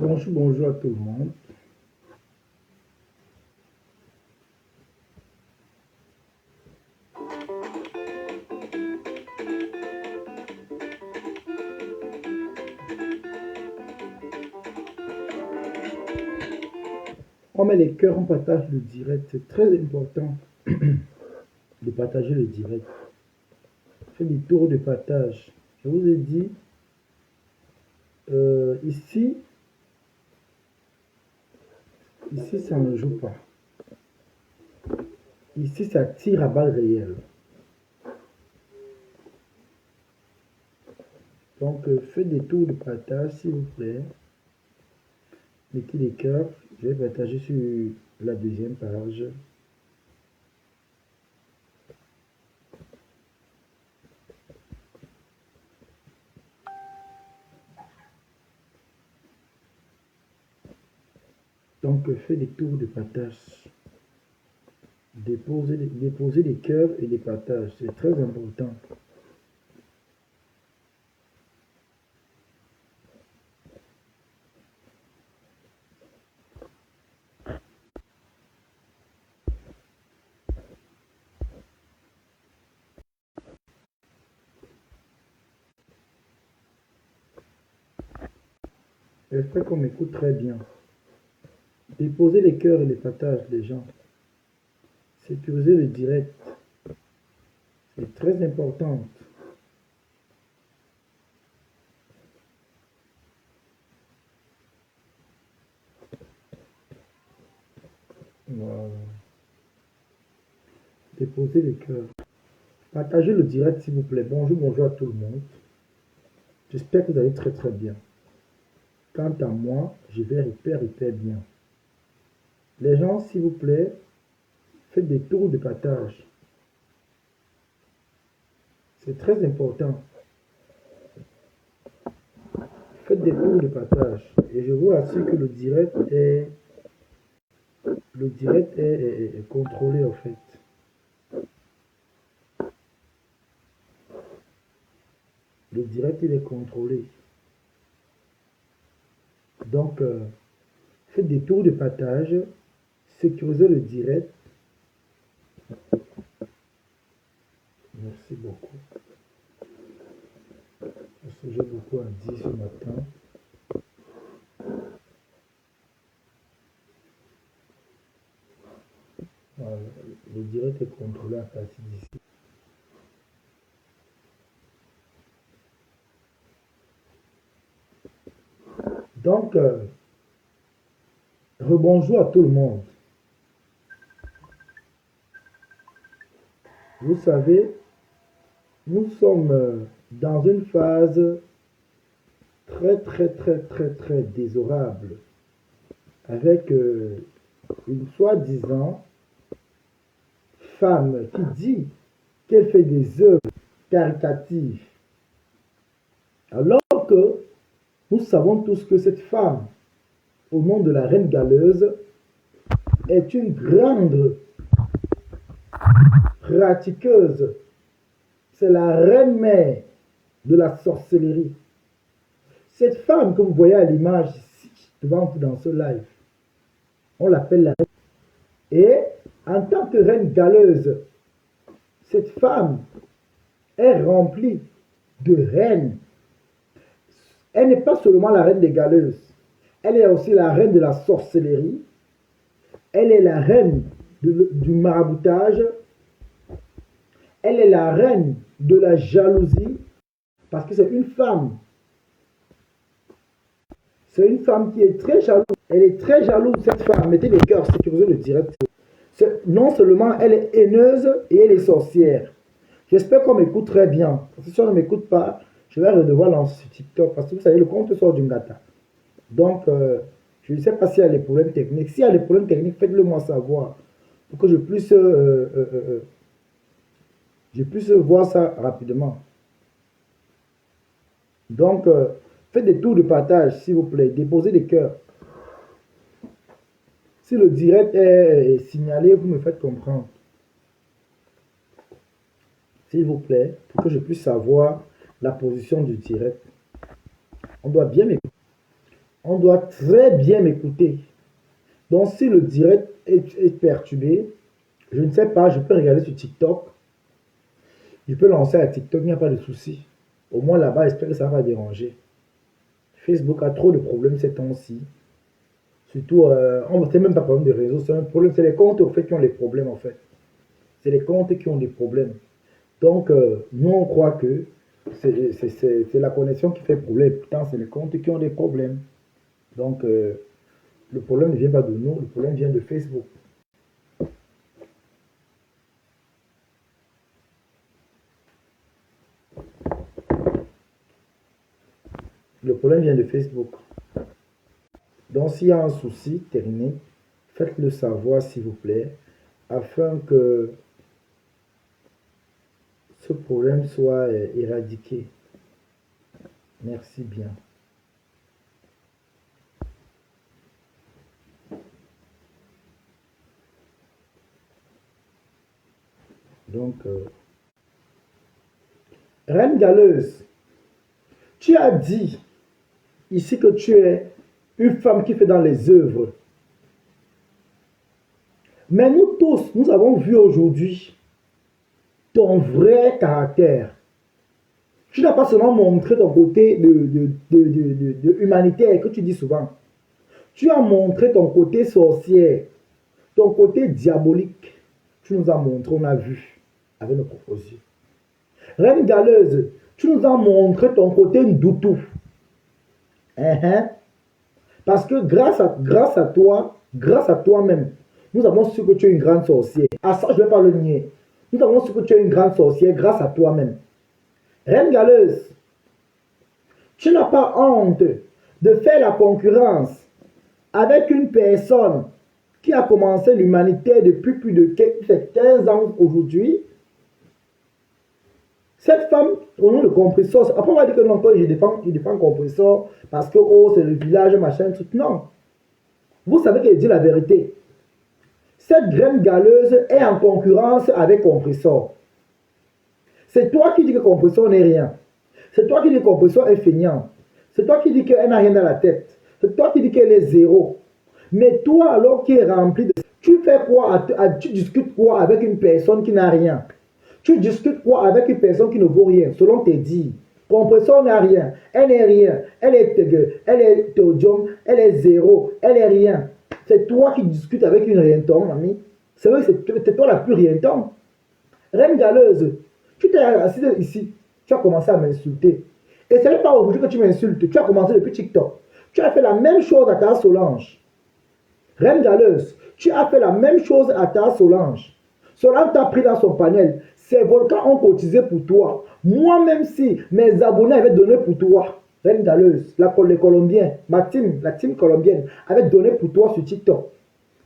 Bonjour à tout le monde. On met les cœurs, on partage le direct. C'est très important de partager le direct. Faites des tours de partage. Je vous ai dit, ici, ça ne joue pas. Ici, ça tire à balles réelles. Donc, faites des tours de partage, s'il vous plaît. Mettez les cœurs. Je vais partager sur la deuxième page. Donc, faites des tours de partage. Déposez les cœurs et les partages. C'est très important. J'espère qu'on m'écoute très bien. Déposez les cœurs et les partages, les gens. Sécurisez le direct. C'est très important. Voilà. Déposez les cœurs. Partagez le direct, s'il vous plaît. Bonjour à tout le monde. J'espère que vous allez très très bien. Quant à moi, je vais hyper bien. Les gens, s'il vous plaît, faites des tours de partage. C'est très important. Faites des tours de partage. Et je vous assure que le direct est contrôlé en fait. Le direct, il est contrôlé. Donc, faites des tours de partage, sécurisez le direct. Merci beaucoup. Parce que j'ai beaucoup à dire ce matin. Voilà, le direct est contrôlé à partir d'ici. Donc, rebonjour à tout le monde. Vous savez, nous sommes dans une phase très désorable avec une soi-disant femme qui dit qu'elle fait des œuvres caritatives. Alors que nous savons tous que cette femme, au nom de la reine galeuse, est une grande pratiqueuse. C'est la reine mère de la sorcellerie. Cette femme que vous voyez à l'image ici, devant vous dans ce live, on l'appelle la reine. Et en tant que reine galeuse, cette femme est remplie de reines. Elle n'est pas seulement la reine des galeuses, elle est aussi la reine de la sorcellerie, elle est la reine du maraboutage, elle est la reine de la jalousie, parce que c'est une femme. C'est une femme qui est très jalouse. Elle est très jalouse, cette femme. Mettez les cœurs, sécurisez le direct. Non seulement elle est haineuse et elle est sorcière. J'espère qu'on m'écoute très bien. Parce que si on ne m'écoute pas, je vais devoir lancer sur TikTok. Parce que vous savez, le compte sort du Ngata. Donc, je ne sais pas s'il y a des problèmes techniques. S'il y a des problèmes techniques, faites-le moi savoir. Pour que je puisse voir ça rapidement. Donc, faites des tours de partage, s'il vous plaît. Déposez des cœurs. Si le direct est signalé, vous me faites comprendre. S'il vous plaît, pour que je puisse savoir la position du direct. On doit bien m'écouter. On doit très bien m'écouter. Donc, si le direct est perturbé, je ne sais pas, je peux regarder sur TikTok. Je peux lancer à TikTok, il n'y a pas de souci. Au moins là-bas, j'espère que ça va déranger. Facebook a trop de problèmes ces temps-ci. Surtout, c'est même pas un problème de réseau, c'est un problème, c'est les comptes au fait qui ont les problèmes en fait. C'est les comptes qui ont des problèmes. Donc, nous on croit que c'est la connexion qui fait problème. Pourtant, c'est les comptes qui ont des problèmes. Donc, le problème ne vient pas de nous, le problème vient de Facebook. Le problème vient de Facebook. Donc, s'il y a un souci, terminé, faites-le savoir, s'il vous plaît, afin que ce problème soit éradiqué. Merci bien. Donc, Reine Galeuse, tu as dit ici que tu es une femme qui fait dans les œuvres. Mais nous tous, nous avons vu aujourd'hui ton vrai caractère. Tu n'as pas seulement montré ton côté de humanitaire que tu dis souvent. Tu as montré ton côté sorcière, ton côté diabolique. Tu nous as montré, on a vu avec nos propres yeux. Reine Galeuse, tu nous as montré ton côté ndoutou. Parce que grâce à toi, grâce à toi-même, nous avons su que tu es une grande sorcière. À ça, je ne vais pas le nier. Nous avons su que tu es une grande sorcière grâce à toi-même. Reine Galeuse, tu n'as pas honte de faire la concurrence avec une personne qui a commencé l'humanité depuis plus de 15 ans aujourd'hui. Cette femme, au nom de Compressor, après on va dire que non, je défends Compressor parce que oh, c'est le village, machin, tout. Non. Vous savez qu'elle dit la vérité. Cette graine galeuse est en concurrence avec Compressor. C'est toi qui dis que Compressor n'est rien. C'est toi qui dis que Compressor est feignant. C'est toi qui dis qu'elle n'a rien dans la tête. C'est toi qui dis qu'elle est zéro. Mais toi, alors qui est rempli de... Tu fais quoi? Tu discutes quoi avec une personne qui n'a rien? Tu discutes quoi avec une personne qui ne vaut rien, selon tes dires? Compressor n'a rien. Elle n'est rien. Elle est théodium. Elle est zéro. Elle est rien. C'est toi qui discutes avec une rienton, ami. C'est vrai que c'est toi la plus rienton. Reine Galeuse, tu t'es assise ici. Tu as commencé à m'insulter. Et ce n'est pas aujourd'hui que tu m'insultes. Tu as commencé depuis TikTok. Tu as fait la même chose à ta Solange. Reine Galeuse, tu as fait la même chose à ta Solange. Solange t'a pris dans son panel. Ces volcans ont cotisé pour toi. Moi-même si mes abonnés avaient donné pour toi, Reine Galeuse, les Colombiens, la team colombienne, avait donné pour toi sur TikTok.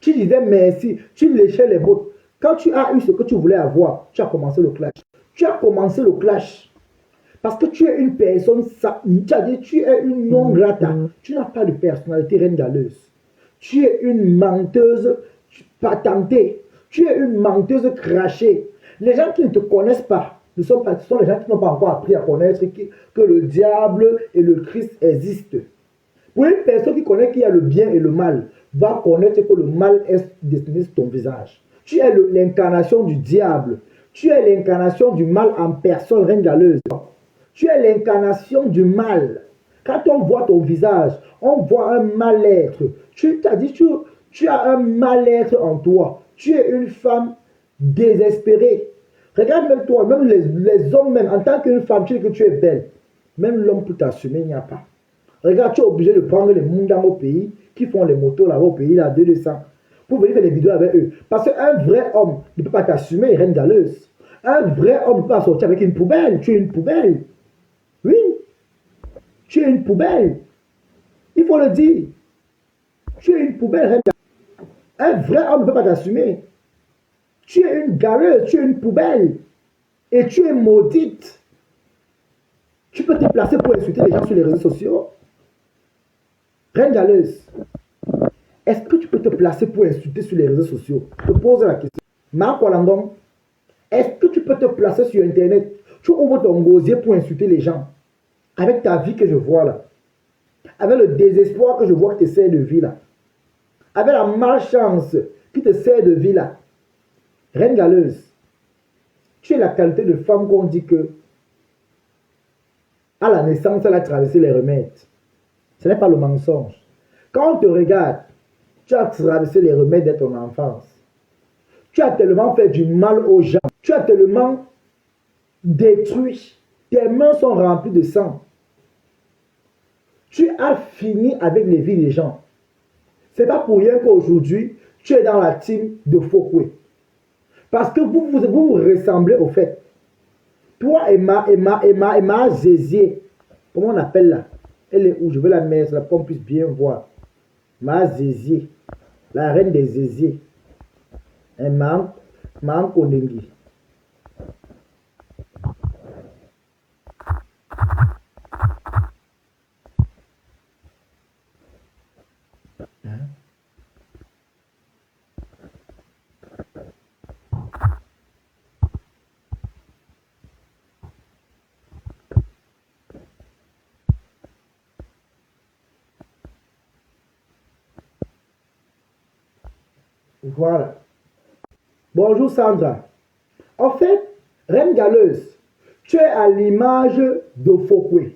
Tu disais merci, tu léchais les bottes. Quand tu as eu ce que tu voulais avoir, tu as commencé le clash. Tu as commencé le clash. Parce que tu es une personne, tu as dit, tu es une non grata. Tu n'as pas de personnalité, Reine Galeuse. Tu es une menteuse patentée. Tu es une menteuse crachée. Les gens qui ne te connaissent pas, ce sont les gens qui n'ont pas encore appris à connaître que le diable et le Christ existent. Pour une personne qui connaît qu'il y a le bien et le mal, va connaître que le mal est destiné sur ton visage. Tu es l'incarnation du diable. Tu es l'incarnation du mal en personne, Reine Galeuse. Tu es l'incarnation du mal. Quand on voit ton visage, on voit un mal-être. Tu t'as dit, tu as un mal-être en toi. Tu es une femme désespérée. Regarde même toi, même les hommes, même en tant qu'une femme, tu dis que tu es belle. Même l'homme pour t'assumer, il n'y a pas. Regarde, tu es obligé de prendre les moundans au pays, qui font les motos là-bas au pays, là, 200, pour venir faire des vidéos avec eux. Parce qu'un vrai homme ne peut pas t'assumer, Reine Galeuse. Un vrai homme ne peut pas sortir avec une poubelle. Tu es une poubelle. Oui. Tu es une poubelle. Il faut le dire. Tu es une poubelle, Reine Galeuse. Un vrai homme ne peut pas t'assumer. Tu es une galeuse, tu es une poubelle. Et tu es maudite. Tu peux te placer pour insulter les gens sur les réseaux sociaux. Reine Galeuse, est-ce que tu peux te placer pour insulter sur les réseaux sociaux? Je te pose la question. Marc Walandon, est-ce que tu peux te placer sur Internet? Tu ouvres ton gosier pour insulter les gens. Avec ta vie que je vois là. avec le désespoir que je vois qui te sert de vie là, avec la malchance qui te sert de vie là, reine galeuse, tu es la qualité de femme qu'on dit que à la naissance, elle a traversé les remèdes. Ce n'est pas le mensonge. Quand on te regarde, tu as traversé les remèdes de ton enfance. Tu as tellement fait du mal aux gens. Tu as tellement détruit. Tes mains sont remplies de sang. Tu as fini avec les vies des gens. Ce n'est pas pour rien qu'aujourd'hui, tu es dans la team de Fokwe. Parce que vous ressemblez au fait. Toi, Emma Zézié, comment on appelle là? Elle est où? Je veux la mettre là pour qu'on puisse bien voir. Ma Zézié, la reine des Zéziés. Emma Kondengi. Voilà. Bonjour Sandra. En fait, reine galeuse, tu es à l'image de Fokwe.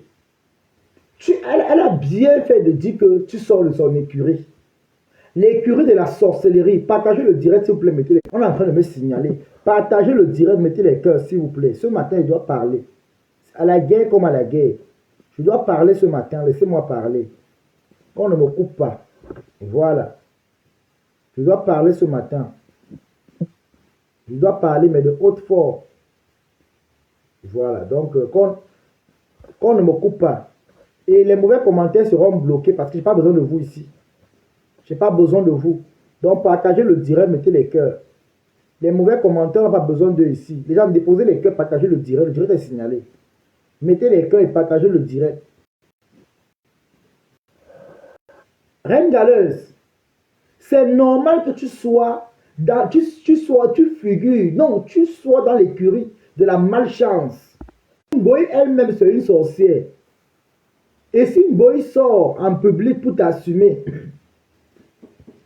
Elle a bien fait de dire que tu sors de son écurie. L'écurie de la sorcellerie. Partagez le direct, s'il vous plaît. Mettez les... On est en train de me signaler. Partagez le direct, mettez les cœurs, s'il vous plaît. Ce matin, je dois parler. À la guerre comme à la guerre. Je dois parler ce matin. Laissez-moi parler. On ne me coupe pas. Voilà. Je dois parler ce matin. Je dois parler, mais de haute force. Voilà. Donc, qu'on ne me coupe pas. Et les mauvais commentaires seront bloqués parce que je n'ai pas besoin de vous ici. Je n'ai pas besoin de vous. Donc, partagez le direct, mettez les cœurs. Les mauvais commentaires n'ont pas besoin d'eux ici. Les gens, déposez les cœurs, partagez le direct est signalé. Mettez les cœurs et partagez le direct. Reine galeuse, c'est normal que tu sois dans, tu figures, non, tu sois dans l'écurie de la malchance. Ngoï elle-même, c'est une sorcière. Et si Ngoï sort en public pour t'assumer,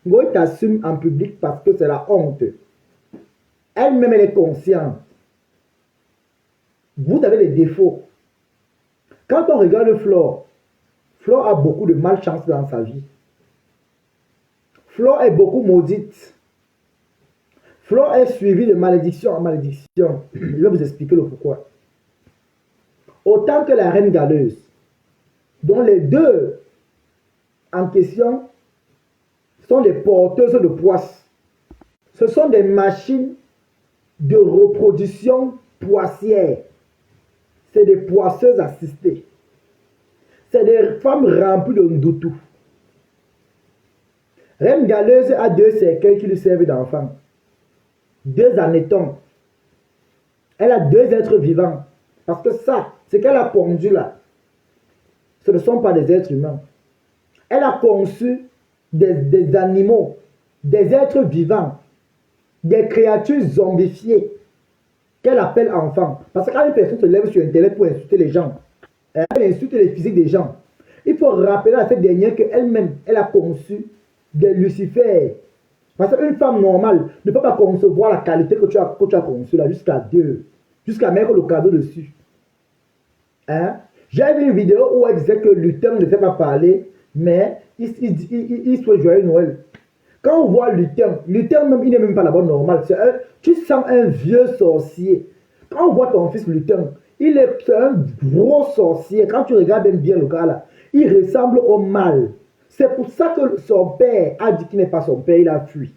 Ngoï t'assume en public parce que c'est la honte. Elle-même, elle est consciente. Vous avez des défauts. Quand on regarde Flore, Flore a beaucoup de malchance dans sa vie. Flore est beaucoup maudite. Flore est suivie de malédiction en malédiction. Je vais vous expliquer le pourquoi. Autant que la reine galeuse, dont les deux en question sont des porteuses de poisse. Ce sont des machines de reproduction poissière. C'est des poisseuses assistées. C'est des femmes remplies de ndoutou. Reine galeuse a deux cercueils qui lui servent d'enfant. Deux anétons. Elle a deux êtres vivants. Parce que ça, ce qu'elle a pondu là, ce ne sont pas des êtres humains. Elle a conçu des animaux, des êtres vivants, des créatures zombifiées qu'elle appelle enfants. Parce que quand une personne se lève sur Internet pour insulter les gens, elle insulte les physiques des gens. Il faut rappeler à cette dernière qu'elle-même, elle a conçu des Lucifères. Parce qu'une femme normale ne peut pas concevoir la qualité que tu as conçue là jusqu'à Dieu, jusqu'à mettre le cadeau dessus. Hein? J'ai vu une vidéo où elle disait que Luther ne sait pas parler, mais il souhaite joyeux Noël. Quand on voit Luther même, il n'est même pas la bonne normale. Tu sens un vieux sorcier. Quand on voit ton fils Luther, c'est un gros sorcier. Quand tu regardes bien le gars là, il ressemble au mal. C'est pour ça que son père a dit qu'il n'est pas son père, il a fui.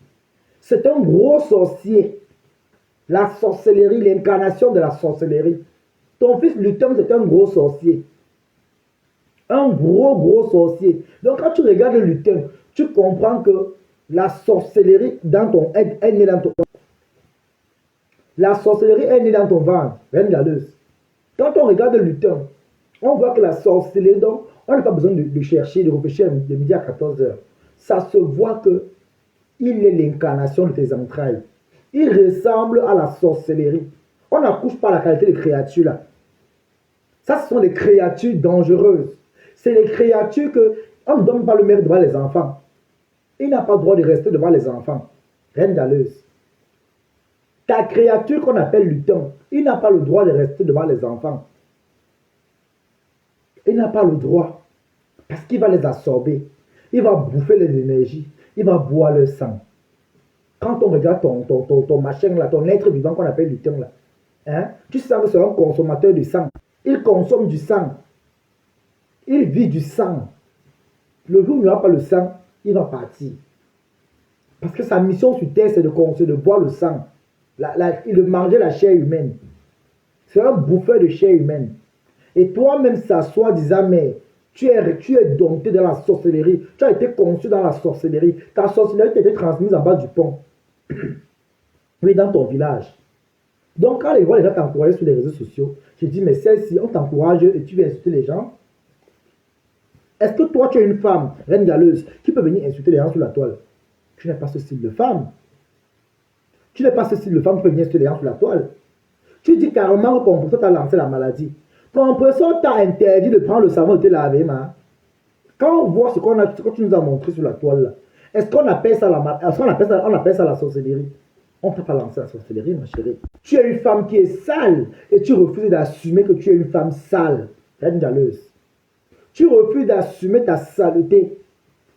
C'est un gros sorcier. La sorcellerie, l'incarnation de la sorcellerie. Ton fils Luther, c'est un gros sorcier. Un gros sorcier. Donc quand tu regardes Luther, tu comprends que la sorcellerie est née dans ton ventre. La sorcellerie est née dans ton ventre, reine galeuse. Quand on regarde Luther, on voit que la sorcellerie, donc, on n'a pas besoin de chercher, de réfléchir de midi à 14h. Ça se voit qu'il est l'incarnation de tes entrailles. Il ressemble à la sorcellerie. On n'accouche pas la qualité des créatures là. Ça, ce sont des créatures dangereuses. C'est les créatures que on ne donne pas le mérite devant les enfants. Il n'a pas le droit de rester devant les enfants. Reine galeuse. Ta créature qu'on appelle lutin, il n'a pas le droit de rester devant les enfants. Il n'a pas le droit. Parce qu'il va les absorber. Il va bouffer les énergies. Il va boire le sang. Quand on regarde ton machin là, ton être vivant qu'on appelle lutin là, hein, tu sais que c'est un consommateur de sang. Il consomme du sang. Il vit du sang. Le jour où il n'y aura pas le sang, il va partir. Parce que sa mission sur terre, c'est de boire le sang. De manger la chair humaine. C'est un bouffeur de chair humaine. Et toi-même, ça soi-disant, mais tu es dompté dans la sorcellerie. Tu as été conçu dans la sorcellerie. Ta sorcellerie t'a été transmise en bas du pont. Oui, dans ton village. Donc, quand les gens t'encouragent sur les réseaux sociaux, je dis, mais celle-ci, on t'encourage et tu viens insulter les gens. Est-ce que toi, tu es une femme, reine galeuse, qui peut venir insulter les gens sur la toile? Tu n'es pas ce style de femme. Tu n'es pas ce style de femme qui peut venir insulter les gens sur la toile. Tu dis carrément que Compressor t'a lancé la maladie. Compressor t'a interdit de prendre le savon et de te laver, ma. Quand on voit ce que tu nous as montré sur la toile, là, est-ce qu'on appelle ça on appelle ça la sorcellerie? On ne t'a pas lancé la sorcellerie, ma chérie. Tu es une femme qui est sale et tu refuses d'assumer que tu es une femme sale, reine galeuse. Tu refuses d'assumer ta saleté.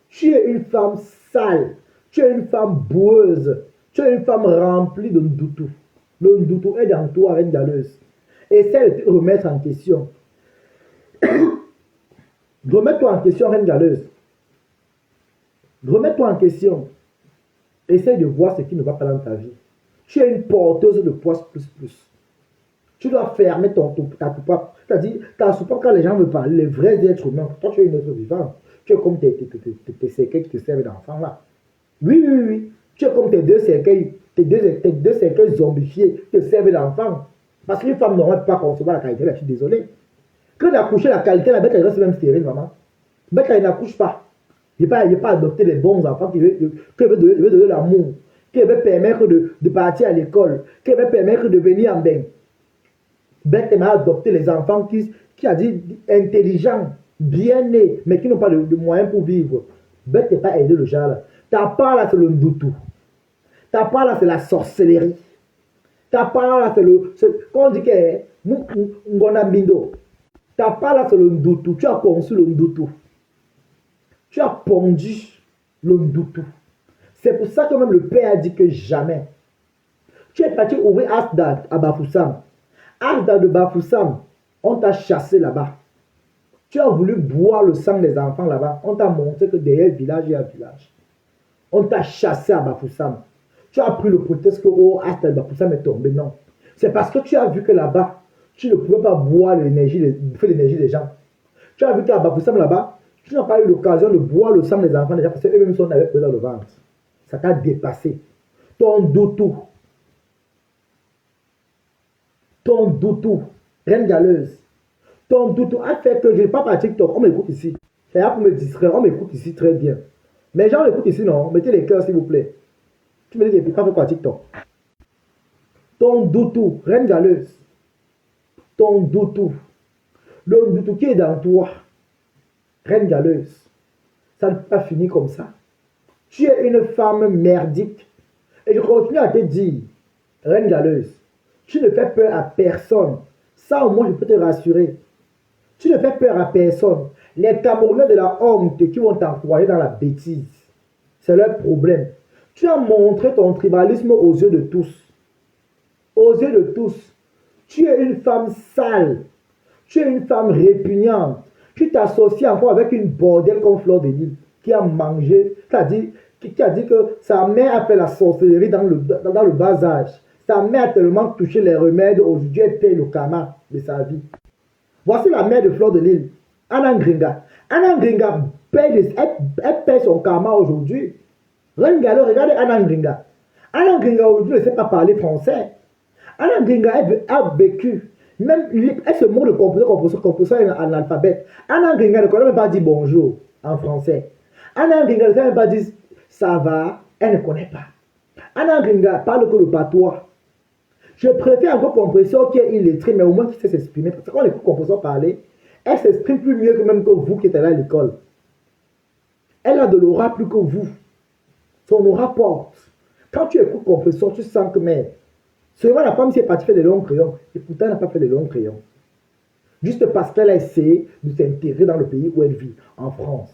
Tu es une femme sale. Tu es une femme boueuse. Tu es une femme remplie de ndoutou. Le ndoutou est dans toi, reine galeuse. Essaie de te remettre en question. Remets-toi en question, reine galeuse. Remets-toi en question. Essaye de voir ce qui ne va pas dans ta vie. Tu es une porteuse de poisse plus. Tu dois fermer ta soupape. C'est-à-dire, ta soupape, quand les gens me parlent, les vrais êtres humains, toi tu es une être vivante. Tu es comme tes cercueils qui te servent d'enfant là. Oui. Tu es comme tes deux cercueils zombifiés qui te servent d'enfant. Parce qu'une femme n'aurait pas concevoir la qualité, là, je suis désolé. Que d'accoucher la qualité, la bête, elle reste même stérile, maman. Bête, elle n'accouche pas. Il n'est pas adopter les bons enfants qui veulent donner l'amour, qui veulent permettre de partir à l'école, qui veulent permettre de venir en bain. Bête, elle m'a adopté les enfants qui a dit intelligents, bien nés, mais qui n'ont pas de moyens pour vivre. Bête, n'est pas aider le genre là. Ta part là, c'est le ndoutou. Ta part là, c'est la sorcellerie. Ta part là, c'est le. Quand on dit que. Ta part là, c'est le ndoutou. Tu as conçu le ndoutou. Tu as pondu le ndoutou. C'est pour ça que même le père a dit que jamais. Tu es parti ouvrir Asdad à Bafoussam. Asdad de Bafoussam, on t'a chassé là-bas. Tu as voulu boire le sang des enfants là-bas. On t'a montré que derrière le village, il y a un village. On t'a chassé à Bafoussam. Tu as pris le prétexte que Asdad de Bafoussam est tombé. Non. C'est parce que tu as vu que là-bas, tu ne pouvais pas boire l'énergie des gens. Tu as vu qu'à Bafoussam là-bas, tu n'as pas eu l'occasion de boire le sang des enfants déjà parce qu'eux-mêmes sont avec eux dans le ventre. Ça t'a dépassé. Ton doutou, reine galeuse, ton doutou a fait que je n'ai pas par TikTok. On m'écoute ici. C'est là pour me distraire. On m'écoute ici très bien. Mais les gens m'écoutent ici, non? Mettez les cœurs, s'il vous plaît. Tu me dis que tu fais quoi TikTok? Ton doutou, reine galeuse. Ton doutou. Le doutou qui est dans toi. Reine galeuse, ça ne peut pas finir comme ça. Tu es une femme merdique. Et je continue à te dire, reine galeuse, tu ne fais peur à personne. Ça au moins je peux te rassurer. Tu ne fais peur à personne. Les Camerounais de la honte qui vont t'encourager dans la bêtise, c'est leur problème. Tu as montré ton tribalisme aux yeux de tous. Aux yeux de tous. Tu es une femme sale. Tu es une femme répugnante. Tu t'associes encore avec une bordelle comme Fleur de Lys qui a mangé, qui a dit que sa mère a fait la sorcellerie dans le bas âge. Sa mère a tellement touché les remèdes, aujourd'hui elle paye le karma de sa vie. Voici la mère de Fleur de Lys, Anna Gringa. Anna Gringa elle paye son karma aujourd'hui. Regardez Anna Gringa. Anna Gringa aujourd'hui ne sait pas parler français. Anna Gringa a vécu. Même elle se moque de Compressor est un analphabète. Anna Gringa ne connaît même pas dire bonjour en français. Anna Gringa ne sait même pas dire ça va. Elle ne connaît pas. Anna Gringa parle que le patois. Je préfère encore Compressor qui est illettré, mais au moins qui sait s'exprimer. Parce que quand on écoute Compressor parler, Elle s'exprime plus mieux que même que vous qui êtes allé à l'école. Elle a de l'aura plus que vous. Son aura porte. Quand tu écoutes Confession, tu sens que, mais, seulement la femme s'est partie faire des longs crayons, et pourtant elle n'a pas fait des longs crayons. Juste parce qu'elle a essayé de s'intégrer dans le pays où elle vit, en France.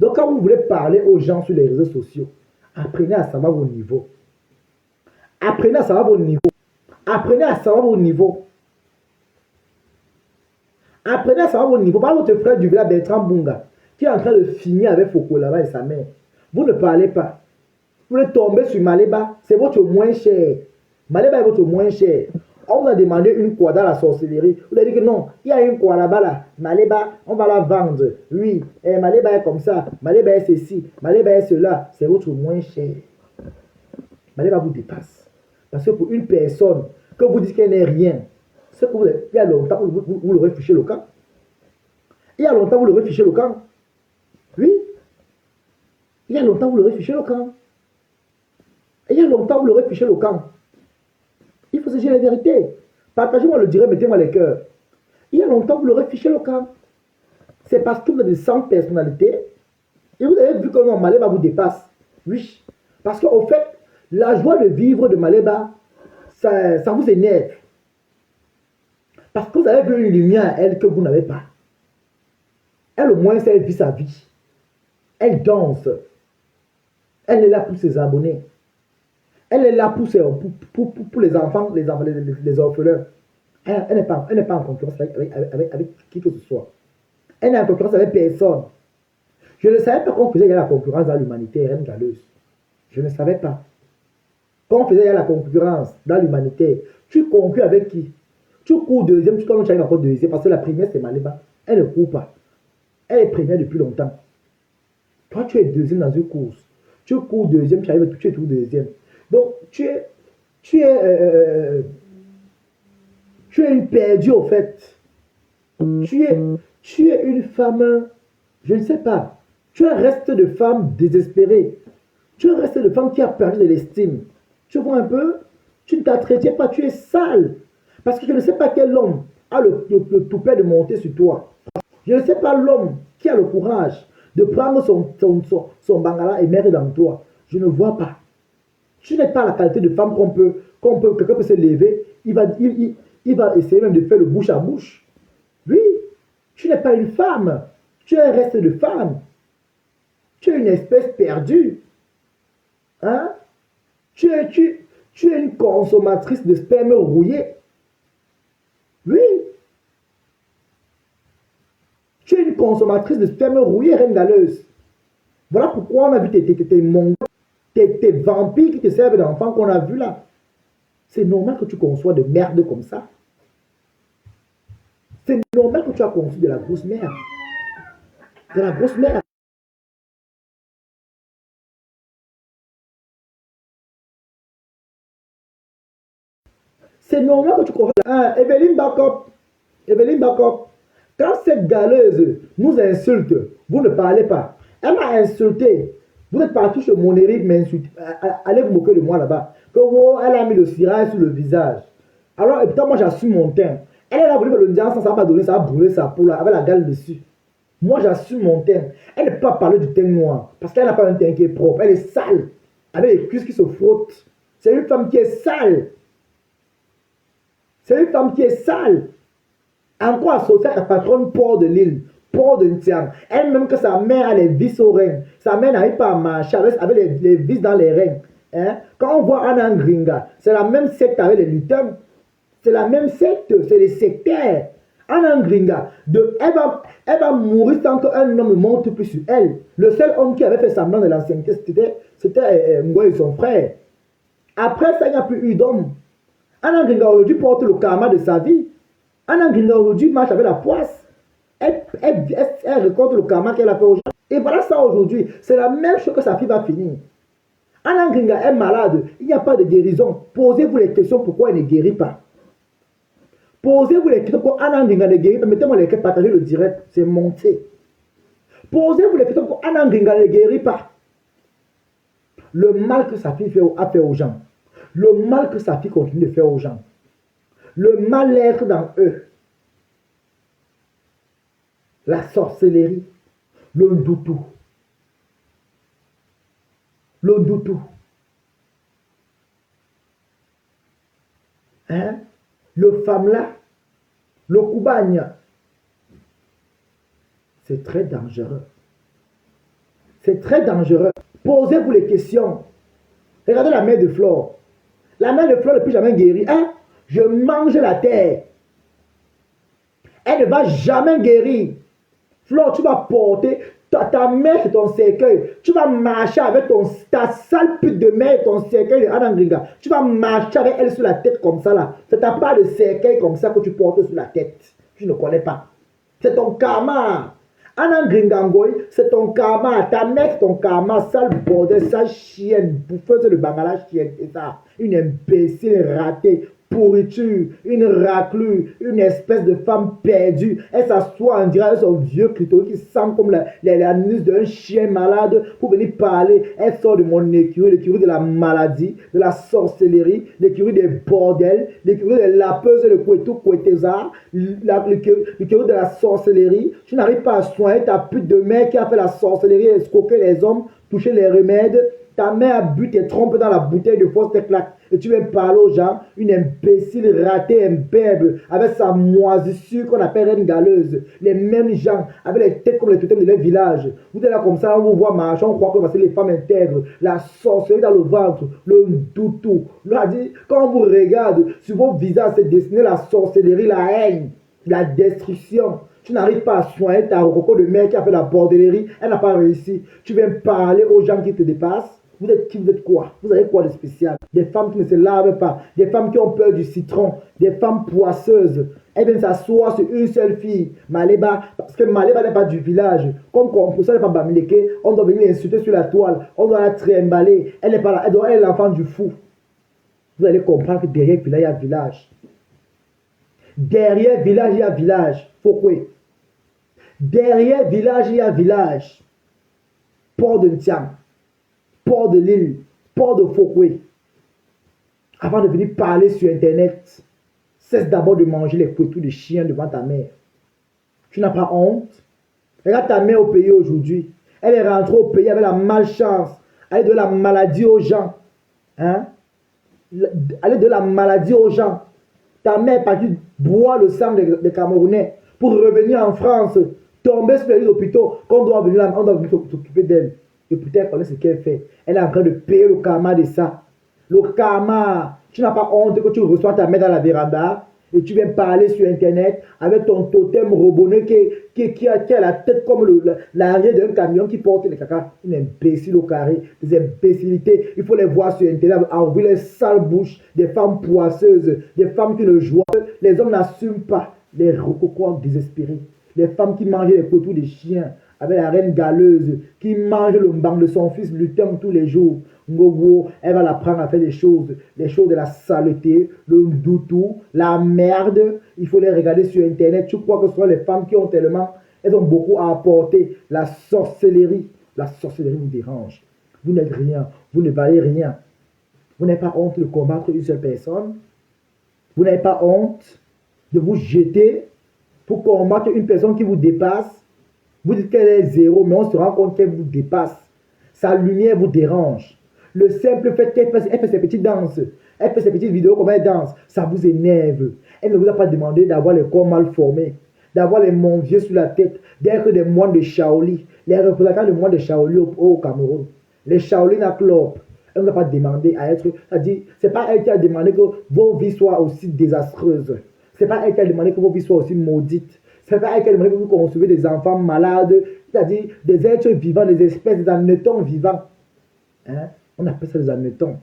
Donc quand vous voulez parler aux gens sur les réseaux sociaux, apprenez à savoir vos niveaux. Apprenez à savoir vos niveaux. Apprenez à savoir vos niveaux. Apprenez à savoir vos niveaux. Par votre frère du village, Bertrand Bunga, qui est en train de finir avec Foko là-bas et sa mère. Vous ne parlez pas. Vous voulez tomber sur Maléba, c'est votre moins cher. Maléba est votre moins cher. On vous a demandé une quoi dans la sorcellerie. Vous avez dit que non, il y a une quoi là-bas là. Maléba, on va la vendre. Oui, Maléba est comme ça. Maléba est ceci. Maléba est cela. C'est votre moins cher. Maléba vous dépasse. Parce que pour une personne, que vous dites qu'elle n'est rien, ce que vous avez, il y a longtemps, vous l'aurez fiché le camp. Il y a longtemps, vous l'aurez fiché le camp. Oui. Il y a longtemps, vous l'aurez fiché le camp. Il y a longtemps, vous l'aurez fiché le camp. Il faut se dire la vérité. Partagez-moi le direct, mettez-moi les cœurs. Il y a longtemps, vous l'aurez fiché le camp. C'est parce que vous avez des 100 personnalités. Et vous avez vu que non, Maléba vous dépasse. Oui. Parce qu'au fait, la joie de vivre de Maléba, ça vous énerve. Parce que vous avez vu une lumière à elle que vous n'avez pas. Elle, au moins, elle vit sa vie. Elle danse. Elle est là pour ses abonnés. Elle est là pour les enfants, les orphelins. Elle n'est pas en concurrence avec qui que ce soit. Elle n'est en concurrence avec personne. Je ne savais pas qu'on faisait la concurrence dans l'humanité, Reine Galeuse. Je ne savais pas. Quand on faisait la concurrence dans l'humanité, tu conclus avec qui? Tu cours deuxième, tu arrives encore deuxième, parce que la première c'est Maléba. Elle ne court pas. Elle est première depuis longtemps. Toi, tu es deuxième dans une course. Tu cours deuxième, tu es toujours deuxième. Donc, tu es une perdue, au fait. Tu es une femme, je ne sais pas. Tu es un reste de femme désespérée. Tu es un reste de femme qui a perdu de l'estime. Tu vois un peu? Tu ne t'entretiens pas, tu es sale. Parce que je ne sais pas quel homme a le toupet de monter sur toi. Je ne sais pas l'homme qui a le courage de prendre son bangala et mettre dans toi. Je ne vois pas. Tu n'es pas la qualité de femme quelqu'un peut se lever, il va essayer même de faire le bouche à bouche. Oui, tu n'es pas une femme, tu es un reste de femme. Tu es une espèce perdue. Hein? Tu es une consommatrice de sperme rouillé. Oui. Tu es une consommatrice de sperme rouillé, Reine Galeuse. Voilà pourquoi on a vu tes vampires qui te servent d'enfants qu'on a vu là. C'est normal que tu conçois de merde comme ça. C'est normal que tu as conçu de la grosse merde. De la grosse merde. C'est normal que tu conçois. Evelyne Bakop. Quand cette galeuse nous insulte, vous ne parlez pas. Elle m'a insulté. Vous êtes parti chez mon hérite m'insulter. Allez vous moquer de moi là-bas. Que wow, elle a mis le cirage sur le visage. Alors, et putain, moi j'assume mon teint. Elle a voulu le dire, ça va donner, ça va brûler sa peau là, avec la gale dessus. Moi j'assume mon teint. Elle ne peut pas parler du teint noir. Parce qu'elle n'a pas un teint qui est propre. Elle est sale. Avec les cuisses qui se frottent. C'est une femme qui est sale. C'est une femme qui est sale. Encore associée à la patronne Port de Lille, Port de Ntiam. Elle-même que sa mère a les vis aux reins. Sa mère n'arrive pas à marcher avec les vis dans les reins. Hein? Quand on voit Anna Gringa, c'est la même secte avec les lutins. C'est la même secte, c'est les sectaires. Anna Gringa, elle va mourir tant qu'un homme ne monte plus sur elle. Le seul homme qui avait fait semblant de l'ancienneté, c'était Ngoy et son frère. Après ça, il n'y a plus eu d'homme. Anna Gringa aujourd'hui porte le karma de sa vie. Anna Gringa aujourd'hui marche avec la poisse. Elle récolte le karma qu'elle a fait aujourd'hui. Et voilà ça aujourd'hui. C'est la même chose que sa fille va finir. Anna Gringa est malade. Il n'y a pas de guérison. Posez-vous les questions pourquoi elle ne guérit pas. Posez-vous les questions pourquoi Anna Gringa ne guérit pas. Mettez-moi les questions, partagez le direct. C'est monté. Posez-vous les questions pourquoi Anna Gringa ne guérit pas. Le mal que sa fille a fait aux gens. Le mal que sa fille continue de faire aux gens. Le mal-être dans eux. la sorcellerie, le doutou. Le doutou. Hein? Le femme-là, le koubagne. C'est très dangereux. C'est très dangereux. Posez-vous les questions. Regardez la mère de Flore. La mère de Flore n'est plus jamais guérie. Hein? Je mange la terre. Elle ne va jamais guérir. Flore, tu vas porter ta mère c'est ton cercueil. Tu vas marcher avec ta sale pute de mère, ton cercueil de Anangringa. Tu vas marcher avec elle sur la tête comme ça là. C'est ta part de cercueil comme ça que tu portes sur la tête. Tu ne connais pas. C'est ton karma. Anangringangoy, c'est ton karma. Ta mère c'est ton karma. Sale bordel, sale chienne, bouffeuse de bangala chienne. C'est ça. Une imbécile ratée. Pourriture, une raclure, une espèce de femme perdue. Elle s'assoit en direct avec son vieux clito qui sent comme la nuit d'un chien malade pour venir parler. Elle sort de mon écurie, l'écurie de la maladie, de la sorcellerie, l'écurie des bordels, l'écurie des lapeuses et le couetou couetésard, l'écurie de la sorcellerie. Tu n'arrives pas à soigner ta pute de mère qui a fait la sorcellerie, escroquer les hommes, toucher les remèdes. Ta mère a bu tes trompes dans la bouteille de fausse claque. Et tu viens parler aux gens, une imbécile ratée, imberbe, avec sa moisissure qu'on appelle reine galeuse. Les mêmes gens, avec les têtes comme les totems de leur village. Vous êtes là comme ça, on vous voit marcher, on croit que c'est les femmes intègres. La sorcellerie dans le ventre, le toutou. Quand on vous regarde, sur vos visages, c'est dessiné la sorcellerie, la haine, la destruction. Tu n'arrives pas à soigner ta coco de mère qui a fait la bordellerie, elle n'a pas réussi. Tu viens parler aux gens qui te dépassent. Vous êtes qui, vous êtes quoi? Vous avez quoi de spécial? Des femmes qui ne se lavent pas, des femmes qui ont peur du citron, des femmes poisseuses. Elles viennent s'asseoir sur une seule fille, Maléba, parce que Maléba n'est pas du village. Comme ça n'est pas Bamileke, on doit venir l'insulter sur la toile, on doit la trimballer. Elle n'est pas là, elle est l'enfant du fou. Vous allez comprendre que derrière village, il y a village. Derrière village, il y a village. Pourquoi? Derrière village, il y a village. Port de Ntiam. Port de l'île, port de Fokwe. Avant de venir parler sur Internet, cesse d'abord de manger les couetous de chien devant ta mère. Tu n'as pas honte? Regarde ta mère au pays aujourd'hui. Elle est rentrée au pays avec la malchance. Elle est de la maladie aux gens. Hein? Elle est de la maladie aux gens. Ta mère est partie boire le sang des Camerounais pour revenir en France, tomber sur les hôpitaux, qu'on doit venir là, on doit venir s'occuper d'elle. Et pourtant, elle connaît ce qu'elle fait. Elle est en train de payer le karma de ça. Le karma. Tu n'as pas honte que tu reçois ta mère dans la véranda et tu viens parler sur Internet avec ton totem robonné qui a la tête comme l'arrière d'un camion qui porte les caca. Une imbécile au carré. Des imbécilités. Il faut les voir sur Internet. Envoyer les sales bouches. Des femmes poisseuses. Des femmes qui ne jouent pas. Les hommes n'assument pas. Les rococos désespérés. Les femmes qui mangent les poteaux des chiens. Avec la reine galeuse qui mange le mbang de son fils lutin tous les jours. Ngogo, elle va l'apprendre à faire des choses de la saleté, le doutou, la merde. Il faut les regarder sur Internet. Tu crois que ce sont les femmes qui ont tellement, elles ont beaucoup à apporter. La sorcellerie vous dérange. Vous n'êtes rien, vous ne valez rien. Vous n'avez pas honte de combattre une seule personne. Vous n'avez pas honte de vous jeter pour combattre une personne qui vous dépasse. Vous dites qu'elle est zéro, mais on se rend compte qu'elle vous dépasse. Sa lumière vous dérange. Le simple fait qu'elle fait ses petites danses, elle fait ses petites vidéos comme elle danse, ça vous énerve. Elle ne vous a pas demandé d'avoir les corps mal formés, d'avoir les monvieux sur la tête, d'être des moines de Shaolin, les représentants des moines de Shaolin au Cameroun. Les Shaolin à Clop. Elle ne vous a pas demandé à être. C'est-à-dire, c'est pas elle qui a demandé que vos vies soient aussi désastreuses. C'est pas elle qui a demandé que vos vies soient aussi maudites. C'est pas elle qui a demandé que vous concevez des enfants malades, c'est-à-dire des êtres vivants, des espèces, des admettons vivants. Hein? On appelle ça des admettons.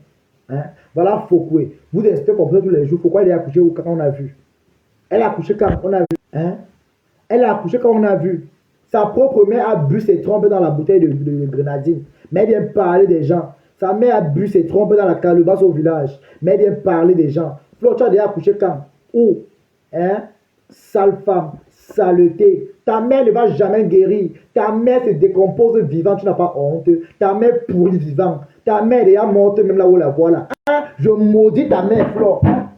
Hein? Voilà Fokwe. Vous espérez comprendre tous les jours. Pourquoi elle est accouchée quand on a vu? Elle a accouché quand on a vu. Hein? Elle a accouché quand on a vu. Sa propre mère a bu ses trompes dans la bouteille de grenadine. Mais elle vient parler des gens. Sa mère a bu ses trompes dans la calebasse au village. Mais elle vient parler des gens. Flo, tu as déjà accouché quand? Où? Hein? Sale femme. Saleté. Ta mère ne va jamais guérir. Ta mère se décompose vivante, tu n'as pas honte. Ta mère pourrit vivante. Ta mère est morte même là où la voilà. Hein? Je maudis ta mère, Flo. Hein?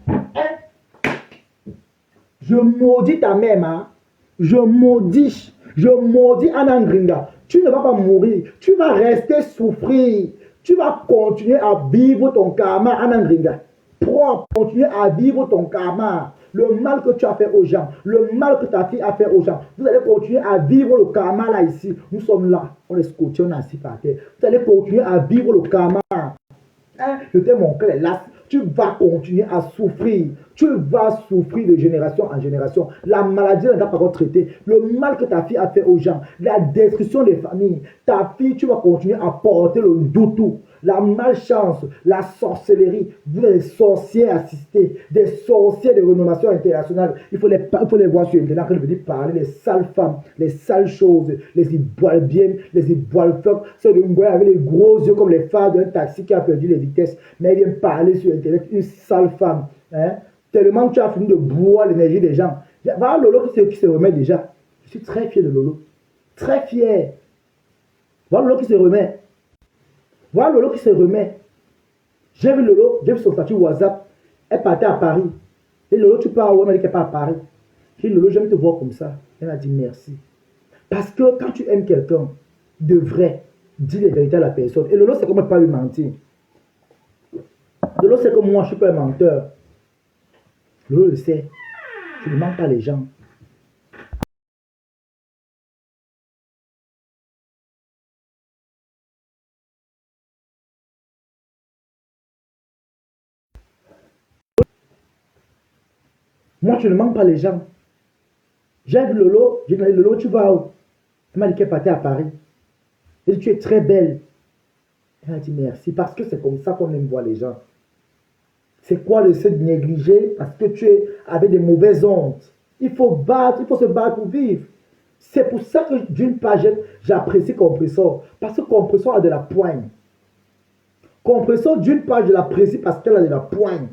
Je maudis ta mère, ma. Je maudis. Je maudis Anangringa. Tu ne vas pas mourir. Tu vas rester souffrir. Tu vas continuer à vivre ton karma, Anangringa. Pour continuer à vivre ton karma. Le mal que tu as fait aux gens, le mal que ta fille a fait aux gens, vous allez continuer à vivre le karma là ici. Nous sommes là, on est scotché, on est assis par terre. Vous allez continuer à vivre le karma. Hein? Je t'ai montré là. Tu vas continuer à souffrir. Tu vas souffrir de génération en génération. La maladie n'est pas encore traitée. Le mal que ta fille a fait aux gens, la destruction des familles. Ta fille, tu vas continuer à porter le doutou, la malchance, la sorcellerie. Vous êtes des sorciers assistés, des sorciers de renommation internationale. Il faut les voir sur Internet quand je veux dire parler, les sales femmes, les sales choses, les iboiles bien, les iboiles fuck. C'est de Ngoy avec les gros yeux comme les phares d'un taxi qui a perdu les vitesses. Mais elle vient parler sur Internet, une sale femme. Hein? Tellement que tu as fini de boire l'énergie des gens. Voilà Lolo qui se remet déjà. Je suis très fier de Lolo. Très fier. Voilà Lolo qui se remet. Voilà Lolo qui se remet. J'ai vu Lolo, j'ai vu son statut WhatsApp. Elle partait à Paris. Et Lolo, tu pars où? Elle m'a dit qu'elle part à Paris. J'ai dit Lolo, j'aime te voir comme ça. Elle m'a dit merci. Parce que quand tu aimes quelqu'un de vrai, dis les vérités à la personne. Et Lolo, c'est comme pas lui mentir. Lolo, c'est comme moi, je ne suis pas un menteur. Lolo le sait. Je ne mens pas les gens. Moi, je ne mens pas les gens. J'ai vu Lolo, j'ai dit Lolo, tu vas où? Elle m'a dit qu'elle partait à Paris. Elle dit, tu es très belle. Elle a dit merci, parce que c'est comme ça qu'on aime voir les gens. C'est quoi le se négliger parce que tu es avec des mauvaises ondes? Il faut se battre pour vivre. C'est pour ça que d'une part, j'apprécie Compressor. Parce que Compressor a de la poigne. Compressor, d'une part, je l'apprécie parce qu'elle a de la poigne.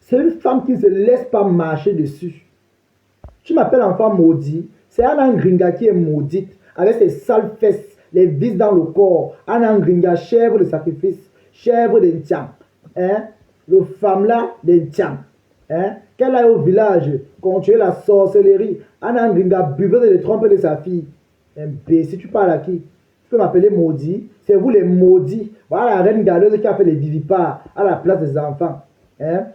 C'est une femme qui ne se laisse pas marcher dessus. Tu m'appelles enfant maudit. C'est Anna Ngringa qui est maudite, avec ses sales fesses, les vis dans le corps. Anna Ngringa, chèvre de sacrifice, chèvre de Ntiang. Hein? Le femme là, de Ntiang. Hein? Qu'elle aille au village, continuer la sorcellerie. Anna Ngringa, buveuse de tromper de sa fille. Si tu parles à qui? Tu peux m'appeler maudit. C'est vous les maudits. Voilà la reine galeuse qui a fait les vivipares à la place des enfants. Hein?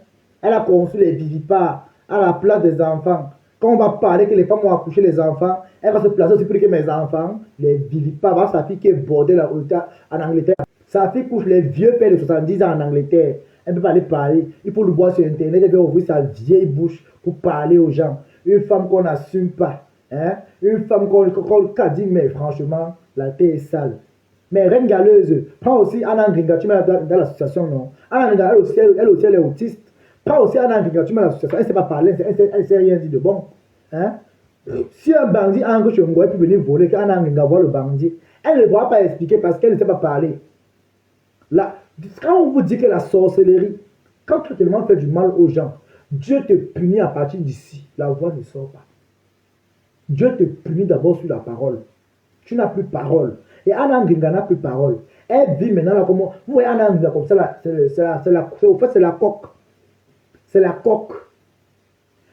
Elle a conçu les vivipares à la place des enfants. Quand on va parler que les femmes ont accouché les enfants, elle va se placer aussi pour que mes enfants, les vivipares, voilà sa fille qui est bordée là, en Angleterre. Sa fille couche les vieux pères de 70 ans en Angleterre. Elle ne peut pas aller parler. Il faut le voir sur Internet. Elle va ouvrir sa vieille bouche pour parler aux gens. Une femme qu'on n'assume pas. Hein? Une femme qu'on dit, mais franchement, la terre est sale. Mais reine galeuse, prends aussi Anna Ngringa, tu mets dans l'association, non? Anna Ngringa, elle aussi, elle est autiste. Prends aussi Anna Ngringa, tu mets dans l'association. Elle ne sait pas parler, elle ne sait rien dire de bon. Hein? Si un bandit entre chez Ngoy peut venir voler, qu'Anna Ngringa voit le bandit, elle ne pourra pas expliquer parce qu'elle ne sait pas parler. Là, quand on vous dit que la sorcellerie, quand tu tellement fais du mal aux gens, Dieu te punit à partir d'ici. La voix ne sort pas. Dieu te punit d'abord sur la parole. Tu n'as plus parole. Et Anna Ngringa n'a plus parole. Elle vit maintenant là comment. Vous voyez Anna Ngringa comme ça, au fait, c'est la coque. C'est la coque.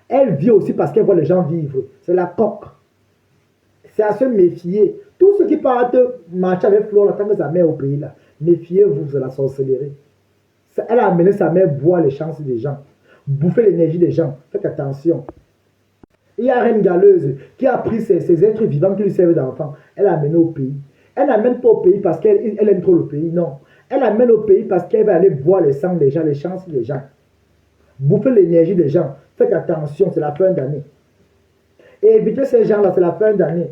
Elle vit aussi parce qu'elle voit les gens vivre. C'est la coque. C'est à se méfier. Tous ceux qui partent marcher avec Flore, là, tant que sa mère au pays là, méfiez-vous de la sorcellerie. Elle a amené sa mère boire les chances des gens, bouffer l'énergie des gens. Faites attention. Il y a Reine Galeuse qui a pris ces êtres vivants qui lui servent d'enfants. Elle l'a amené au pays. Elle n'amène pas au pays parce qu'elle aime trop le pays, non. Elle amène au pays parce qu'elle va aller boire les sangs des gens, les chances des gens. Bouffer l'énergie des gens. Faites attention, c'est la fin d'année. Et évitez ces gens-là, c'est la fin d'année.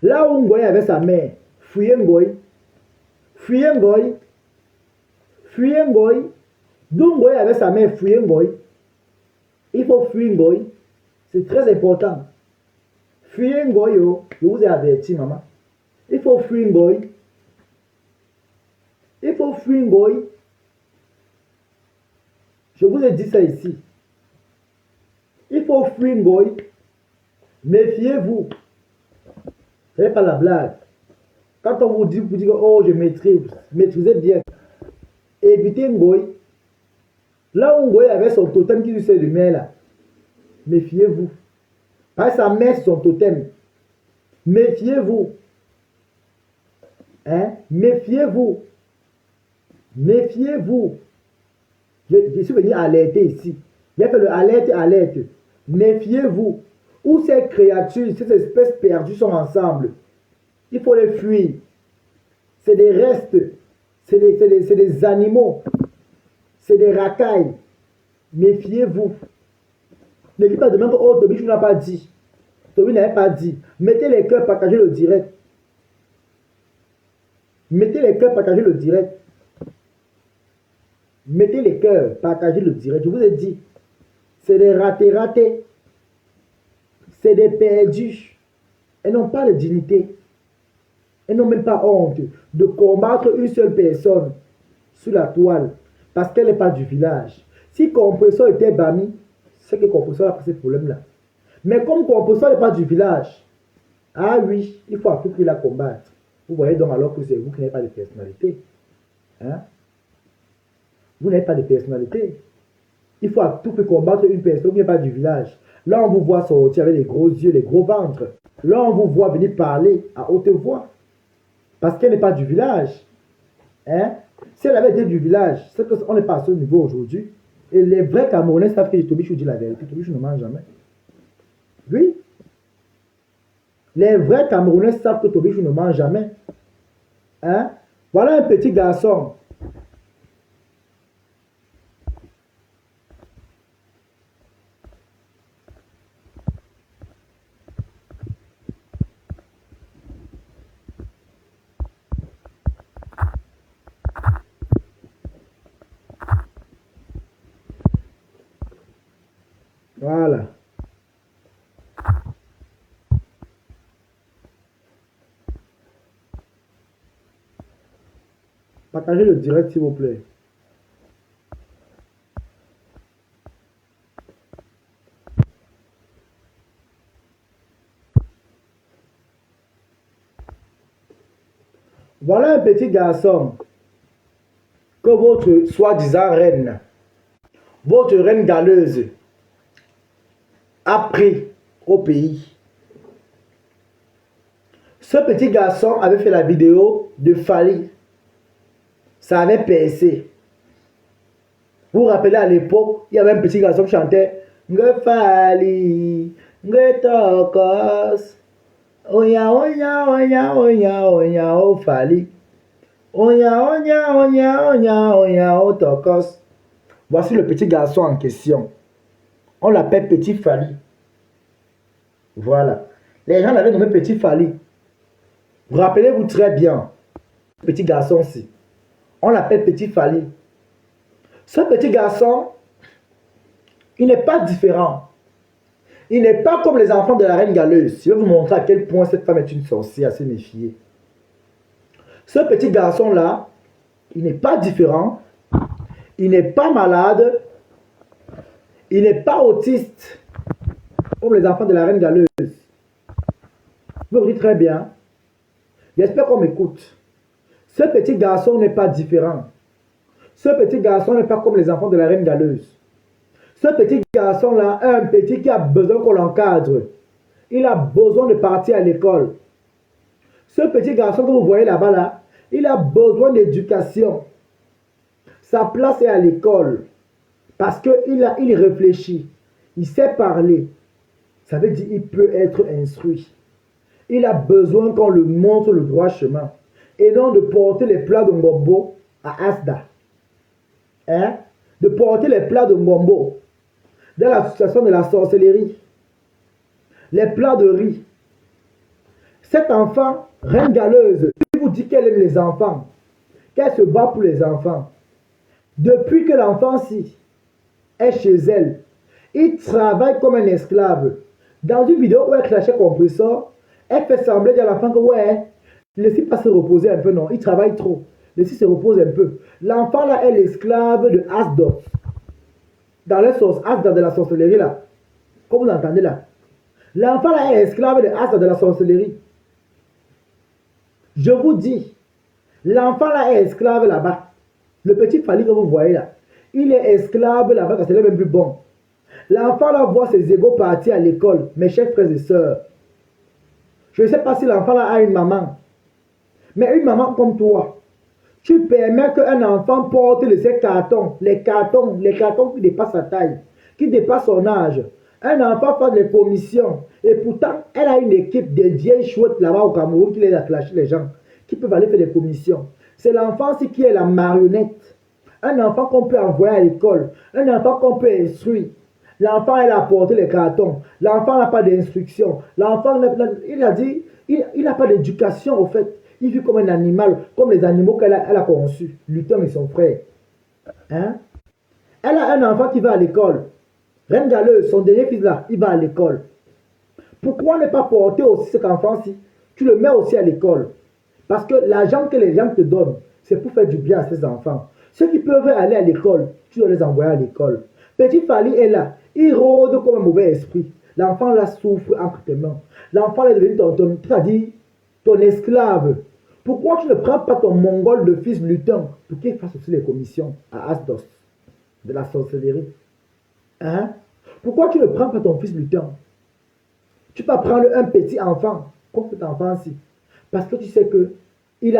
Là où Ngoy avait sa mère, fuyez Ngoy. Fuyez Ngoy. Fuyez Ngoy. D'où Ngoy avait sa mère, fuyez Ngoy. Il faut fuir Ngoy. C'est très important. Fuyez Ngoy, je vous ai averti, maman. Il faut fuir Ngoy. Il faut fuir Ngoy. Je vous ai dit ça ici. Il faut fuir Ngoy. Méfiez-vous. Ce n'est pas la blague. Quand on vous dit oh, je maîtrise, maîtrisez bien. Évitez Ngoy. Là où Ngoy avait son totem qui lui sert de mère là, méfiez-vous. Parce que sa mère, c'est son totem. Méfiez-vous. Hein? Méfiez-vous. Méfiez-vous. Je suis venu alerter ici. Il y a fait le alerte, alerte. Méfiez-vous. Où ces créatures, ces espèces perdues sont ensemble. Il faut les fuir. C'est des restes. C'est des animaux. C'est des racailles. Méfiez-vous. Ne dites pas demain que oh, Toby, je n'ai pas dit. Toby n'avait pas dit. Mettez les cœurs, partagez le direct. Mettez les cœurs, partagez le direct. Mettez les cœurs, partagez le direct. Je vous ai dit, c'est des ratés. C'est des perdus. Elles n'ont pas de dignité. Elles n'ont même pas honte de combattre une seule personne sur la toile parce qu'elle n'est pas du village. Si Compressor était Bami, c'est que Compressor a passé ce problème-là. Mais comme Compressor n'est pas du village, ah oui, il faut à tout prix la combattre. Vous voyez donc alors que c'est vous qui n'avez pas de personnalité. Hein? Vous n'avez pas de personnalité. Il faut à tout prix combattre une personne qui n'est pas du village. Là, on vous voit sortir avec les gros yeux, les gros ventres. Là, on vous voit venir parler à haute voix. Parce qu'elle n'est pas du village. Hein? Si elle avait été du village, c'est qu'on n'est pas à ce niveau aujourd'hui. Et les vrais Camerounais savent que Tobichou dit la vérité. Tobichou ne mange jamais. Oui. Les vrais Camerounais savent que Tobichou ne mange jamais. Hein? Voilà un petit garçon. Voilà. Partagez le direct, s'il vous plaît. Voilà un petit garçon que votre soi-disant reine, votre reine galeuse, a pris au pays. Ce petit garçon avait fait la vidéo de Fally. Ça avait percé. Vous vous rappelez à l'époque, il y avait un petit garçon qui chantait Nge Fally, Nge Tokos, Oya Oya Oya Oya Oya O Fally, Oya Oya Oya Oya Oya O Tokos. Voici le petit garçon en question. On l'appelle Petit Fally. Voilà. Les gens l'avaient nommé Petit Fally. Vous rappelez-vous très bien. Petit garçon-ci. On l'appelle Petit Fally. Ce petit garçon, il n'est pas différent. Il n'est pas comme les enfants de la reine galeuse. Je vais vous montrer à quel point cette femme est une sorcière, à se méfier. Ce petit garçon-là, il n'est pas différent. Il n'est pas malade. Il n'est pas autiste comme les enfants de la reine galeuse. Vous me dites très bien. J'espère qu'on m'écoute. Ce petit garçon n'est pas différent. Ce petit garçon n'est pas comme les enfants de la reine galeuse. Ce petit garçon-là est un petit qui a besoin qu'on l'encadre. Il a besoin de partir à l'école. Ce petit garçon que vous voyez là-bas, là, il a besoin d'éducation. Sa place est à l'école. Parce qu'il réfléchit. Il sait parler. Ça veut dire qu'il peut être instruit. Il a besoin qu'on le montre le droit chemin. Et non de porter les plats de Ngombo à Asda. Hein? De porter les plats de Ngombo dans l'association de la sorcellerie. Les plats de riz. Cet enfant, reine galeuse, qui vous dit qu'elle aime les enfants, qu'elle se bat pour les enfants. Depuis que l'enfant-ci est chez elle, il travaille comme un esclave. Dans une vidéo où elle clashait Compressor, elle fait sembler dire à l'enfant que ouais, laissez pas se reposer un peu, non, il travaille trop. Laissez se reposer un peu. L'enfant là est l'esclave de Asdor. Dans les sources, Asdor de la sorcellerie là. Comme vous entendez là. L'enfant là est esclave de Asdor de la sorcellerie. Je vous dis, l'enfant là est esclave là-bas. Le petit Fally que vous voyez là, il est esclave là-bas parce qu'il est même plus bon. L'enfant là voit ses égaux partir à l'école, mes chers frères et sœurs. Je ne sais pas si l'enfant là a une maman. Mais une maman comme toi, tu permets qu'un enfant porte ces cartons, les cartons qui dépassent sa taille, qui dépassent son âge. Un enfant fait des commissions. Et pourtant, elle a une équipe de vieilles chouettes là-bas au Cameroun qui les a clashés les gens, qui peuvent aller faire des commissions. C'est l'enfant aussi qui est la marionnette. Un enfant qu'on peut envoyer à l'école. Un enfant qu'on peut instruire. L'enfant, elle a apporté les cartons. L'enfant n'a pas d'instruction. L'enfant, il a dit, il n'a pas d'éducation au fait. Il vit comme un animal, comme les animaux qu'elle a conçus. Luton et son frère. Hein? Elle a un enfant qui va à l'école. Reine Galeuse, son dernier fils là, il va à l'école. Pourquoi ne pas porter aussi cet enfant-ci? Tu le mets aussi à l'école. Parce que l'argent que les gens te donnent, c'est pour faire du bien à ces enfants. Ceux qui peuvent aller à l'école, tu dois les envoyer à l'école. Petit Fali est là, il rôde comme un mauvais esprit. L'enfant là souffre entre tes mains. L'enfant est devenu ton esclave. Pourquoi tu ne prends pas ton mongol de fils lutin pour qu'il fasse aussi les commissions à Asdos de la sorcellerie? Hein? Pourquoi tu ne prends pas ton fils lutin? Tu peux prendre un petit enfant, comme cet enfant-ci, parce que tu sais que il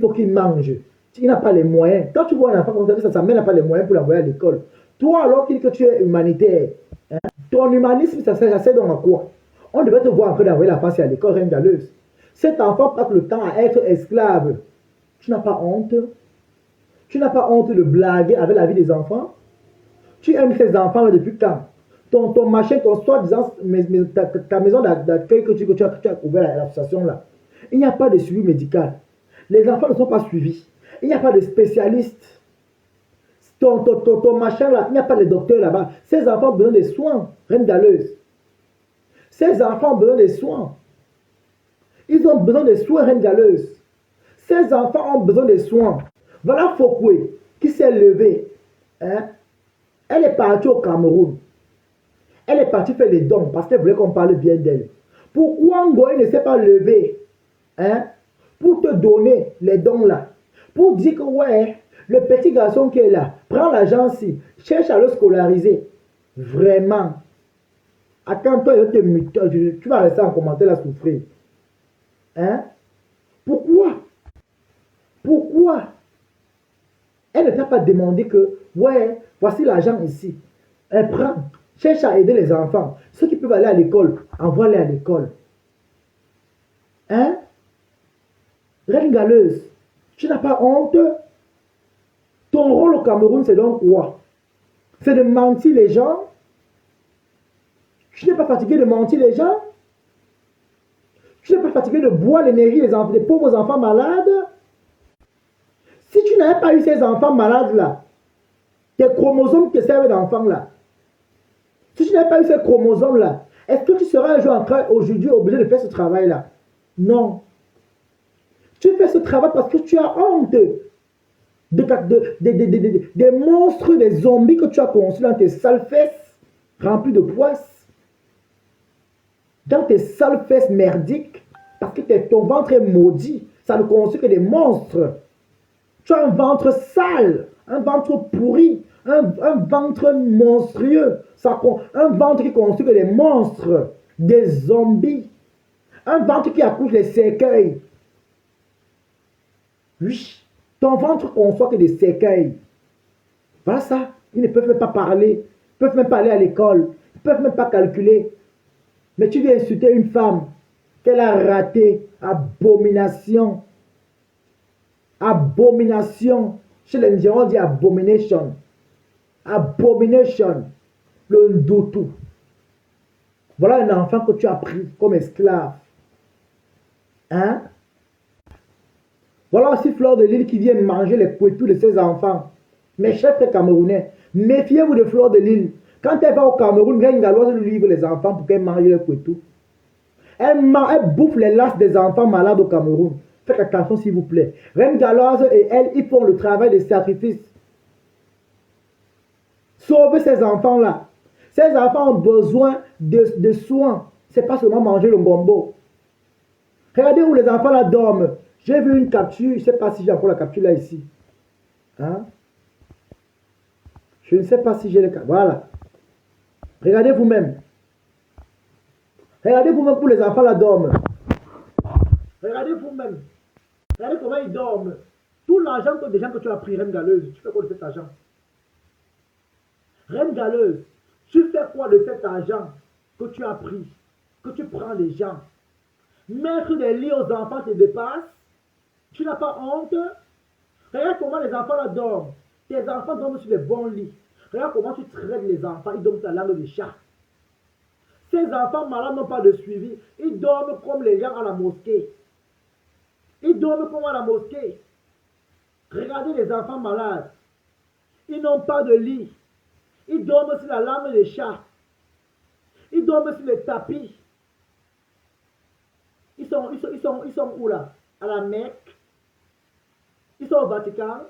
faut qu'il mange. Il n'a pas les moyens. Quand tu vois un enfant comme ça, sa mère n'a pas les moyens pour l'envoyer à l'école. Toi, alors que tu es humanitaire, hein, ton humanisme, ça sert dans quoi? On devait te voir en train d'envoyer la face à l'école, Reine Galeuse. Cet enfant passe le temps à être esclave. Tu n'as pas honte? Tu n'as pas honte de blaguer avec la vie des enfants? Tu aimes ces enfants depuis quand? Ton machin, ton soi-disant, ta maison d'accueil que tu as ouvert à l'association là, il n'y a pas de suivi médical. Les enfants ne sont pas suivis. Il n'y a pas de spécialistes. Ton machin là, il n'y a pas de docteur là-bas. Ces enfants ont besoin de soins, Reine Galeuse. Ces enfants ont besoin de soins. Ils ont besoin de soins, Reine Galeuse. Ces enfants ont besoin de soins. Voilà Fokwe qui s'est levé. Hein? Elle est partie au Cameroun. Elle est partie faire les dons parce qu'elle voulait qu'on parle bien d'elle. Pourquoi Ngoï ne s'est pas levé, hein, pour te donner les dons là? Pour dire que ouais, le petit garçon qui est là, prends l'argent-ci, cherche à le scolariser. Vraiment. Attends-toi, tu vas rester en commentaire là souffrir. Hein? Pourquoi? Pourquoi? Elle ne t'a pas demandé que, ouais, voici l'argent ici. Elle prend. Cherche à aider les enfants. Ceux qui peuvent aller à l'école, envoie-les à l'école. Hein? Reine Galeuse, tu n'as pas honte? Ton rôle au Cameroun, c'est donc quoi? C'est de mentir les gens? Tu n'es pas fatigué de mentir les gens? Tu n'es pas fatigué de boire l'énergie des pauvres enfants malades? Si tu n'avais pas eu ces enfants malades là, tes chromosomes qui servent d'enfants là, si tu n'avais pas eu ces chromosomes-là, est-ce que tu serais un jour aujourd'hui obligé de faire ce travail-là? Non. Tu fais ce travail parce que tu as honte des monstres, des zombies que tu as conçus dans tes sales fesses remplies de poisse. Dans tes sales fesses merdiques, parce que ton ventre est maudit. Ça ne conçut que des monstres. Tu as un ventre sale, un ventre pourri. Un ventre monstrueux, un ventre qui construit des monstres, des zombies, un ventre qui accouche les cercueils. Oui, ton ventre conçoit que des cercueils. Voilà ça, ils ne peuvent même pas parler, ils ne peuvent même pas aller à l'école, ils ne peuvent même pas calculer. Mais tu viens insulter une femme qu'elle a ratée, abomination. Abomination, chez les Nigérians on dit abomination. Abomination, le ndoutou. Voilà un enfant que tu as pris comme esclave. Hein? Voilà aussi Fleur de Lille qui vient manger les couetous de ses enfants. Mes chers Camerounais, méfiez-vous de Fleur de Lille. Quand elle va au Cameroun, Reine Galoise lui livre les enfants pour qu'elle mange les couetous. Elle bouffe les lasses des enfants malades au Cameroun. Faites attention s'il vous plaît. Reine Galoise et elle, ils font le travail de sacrifice. Sauver ces enfants-là. Ces enfants ont besoin de soins. Ce n'est pas seulement manger le gombo. Regardez où les enfants là dorment. J'ai vu une capture. Je ne sais pas si j'ai encore la capture là ici. Hein? Je ne sais pas si j'ai la capture. Voilà. Regardez vous-même. Regardez vous-même pour les enfants là dorment. Regardez vous-même. Regardez comment ils dorment. Tout l'argent des gens que tu as pris, Reine Galeuse, tu fais quoi de cet argent? Reine Galeuse, tu fais quoi de cet argent que tu as pris, que tu prends des gens? Mettre des lits aux enfants te dépasse. Tu n'as pas honte? Regarde comment les enfants là dorment. Tes enfants dorment sur des bons lits. Regarde comment tu traites les enfants. Ils dorment sur la langue de chat. Ces enfants malades n'ont pas de suivi. Ils dorment comme les gens à la mosquée. Ils dorment comme à la mosquée. Regardez les enfants malades. Ils n'ont pas de lit. Ils dorment sur la lame des chats. Ils dorment sur les tapis. Ils sont où là? À la Mecque. Ils sont au Vatican.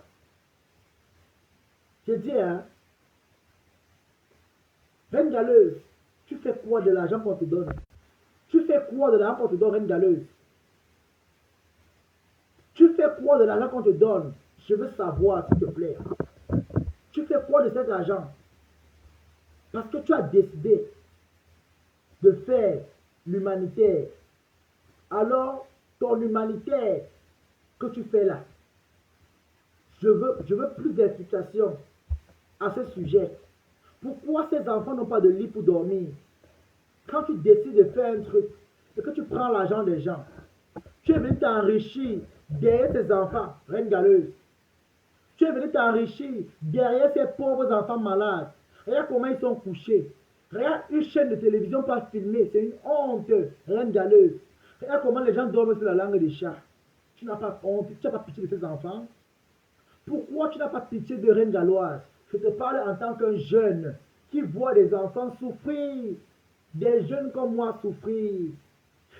Je dis, hein. Reine Galeuse, tu fais quoi de l'argent qu'on te donne? Tu fais quoi de l'argent qu'on te donne, Reine Galeuse? Tu fais quoi de l'argent qu'on te donne? Je veux savoir, s'il te plaît. Tu fais quoi de cet argent? Parce que tu as décidé de faire l'humanitaire. Alors, ton humanitaire que tu fais là, je veux plus d'explications à ce sujet. Pourquoi ces enfants n'ont pas de lit pour dormir? Quand tu décides de faire un truc et que tu prends l'argent des gens, tu es venu t'enrichir derrière tes enfants, Reine Galeuse. Tu es venu t'enrichir derrière ces pauvres enfants malades. Regarde comment ils sont couchés. Regarde une chaîne de télévision pas filmée. C'est une honte, Reine Galeuse. Regarde comment les gens dorment sur la langue des chats. Tu n'as pas honte, tu n'as pas pitié de ces enfants. Pourquoi tu n'as pas pitié de Reine Galoise? Je te parle en tant qu'un jeune qui voit des enfants souffrir. Des jeunes comme moi souffrir.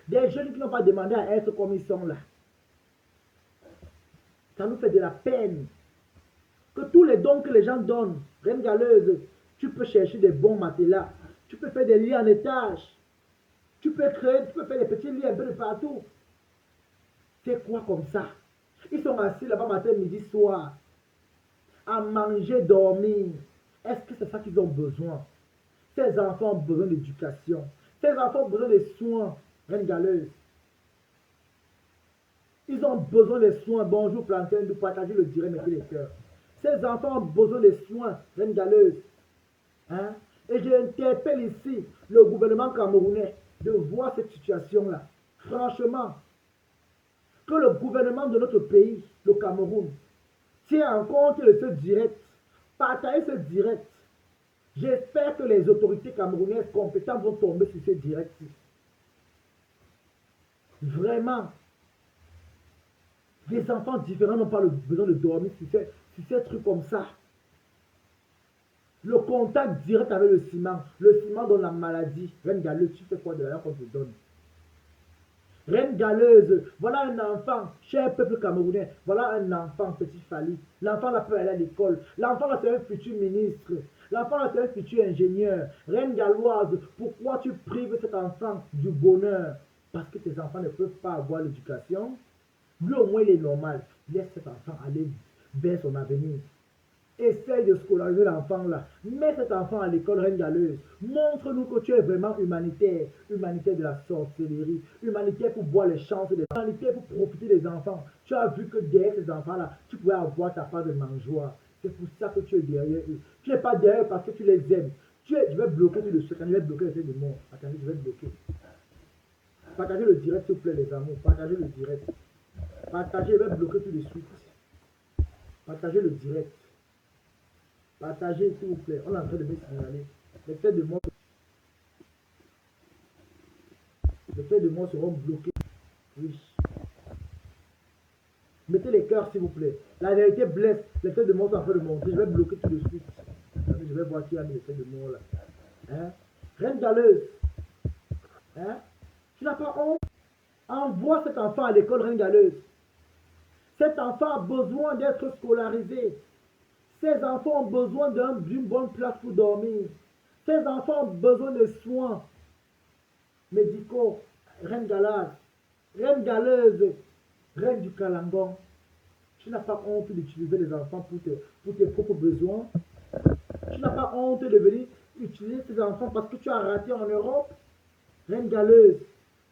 Des jeunes qui n'ont pas demandé à être comme ils sont là. Ça nous fait de la peine. Que tous les dons que les gens donnent, Reine Galeuse, tu peux chercher des bons matelas. Tu peux faire des lits en étage. Tu peux faire des petits lits un peu de partout. C'est quoi comme ça? Ils sont assis là-bas matin, midi, soir. À manger, dormir. Est-ce que c'est ça qu'ils ont besoin? Ces enfants ont besoin d'éducation. Ces enfants ont besoin de soins, Reine Galeuse. Ils ont besoin de soins. Bonjour, Plantain, de partager le direct, mettez les cœurs. Ces enfants ont besoin de soins, Reine Galeuse. Hein? Et j'interpelle ici le gouvernement camerounais de voir cette situation-là. Franchement, que le gouvernement de notre pays, le Cameroun, tient en compte de ce direct, partager ce direct. J'espère que les autorités camerounaises compétentes vont tomber sur ce direct. Vraiment, les enfants différents n'ont pas le besoin de dormir sur ces trucs comme ça. Le contact direct avec le ciment donne la maladie. Reine Galeuse, tu fais quoi de l'argent qu'on te donne? Reine Galeuse, voilà un enfant, cher peuple camerounais, voilà un enfant, petit Fali. L'enfant là peut aller à l'école. L'enfant là c'est un futur ministre. L'enfant là c'est un futur ingénieur. Reine Galoise, pourquoi tu prives cet enfant du bonheur? Parce que tes enfants ne peuvent pas avoir l'éducation. Lui au moins il est normal. Laisse cet enfant aller vers son avenir. Essaye de scolariser l'enfant là. Mets cet enfant à l'école, Reine Galeuse. Montre-nous que tu es vraiment humanitaire. Humanitaire de la sorcellerie. Humanitaire pour boire les chances. Humanitaire pour profiter des enfants. Tu as vu que derrière ces enfants là, tu pouvais avoir ta part de mangeoire. C'est pour ça que tu es derrière eux. Tu n'es pas derrière eux parce que tu les aimes. Je vais bloquer tout le sucre. Je vais bloquer les de mort. Attendez, je vais bloquer. Partagez le direct s'il vous plaît les amours. Partagez le direct. Partagez, je vais bloquer tout de suite. Partagez le direct. Partagez s'il vous plaît. On est en train de me signaler. Les têtes de mort seront bloquées. Oui. Mettez les cœurs s'il vous plaît. La vérité blesse. Les têtes de mort sont en train de monter. Je vais bloquer tout de suite. Je vais voir qui a mis les têtes de mort là. Hein? Reine Galeuse. Hein? Tu n'as pas honte? Envoie cet enfant à l'école, Reine Galeuse. Cet enfant a besoin d'être scolarisé. Ces enfants ont besoin d'une bonne place pour dormir. Ces enfants ont besoin de soins médicaux. Reine Galoise, Reine Galeuse, Reine du Kalangon. Tu n'as pas honte d'utiliser les enfants pour tes propres besoins. Tu n'as pas honte de venir utiliser tes enfants parce que tu as raté en Europe. Reine Galeuse,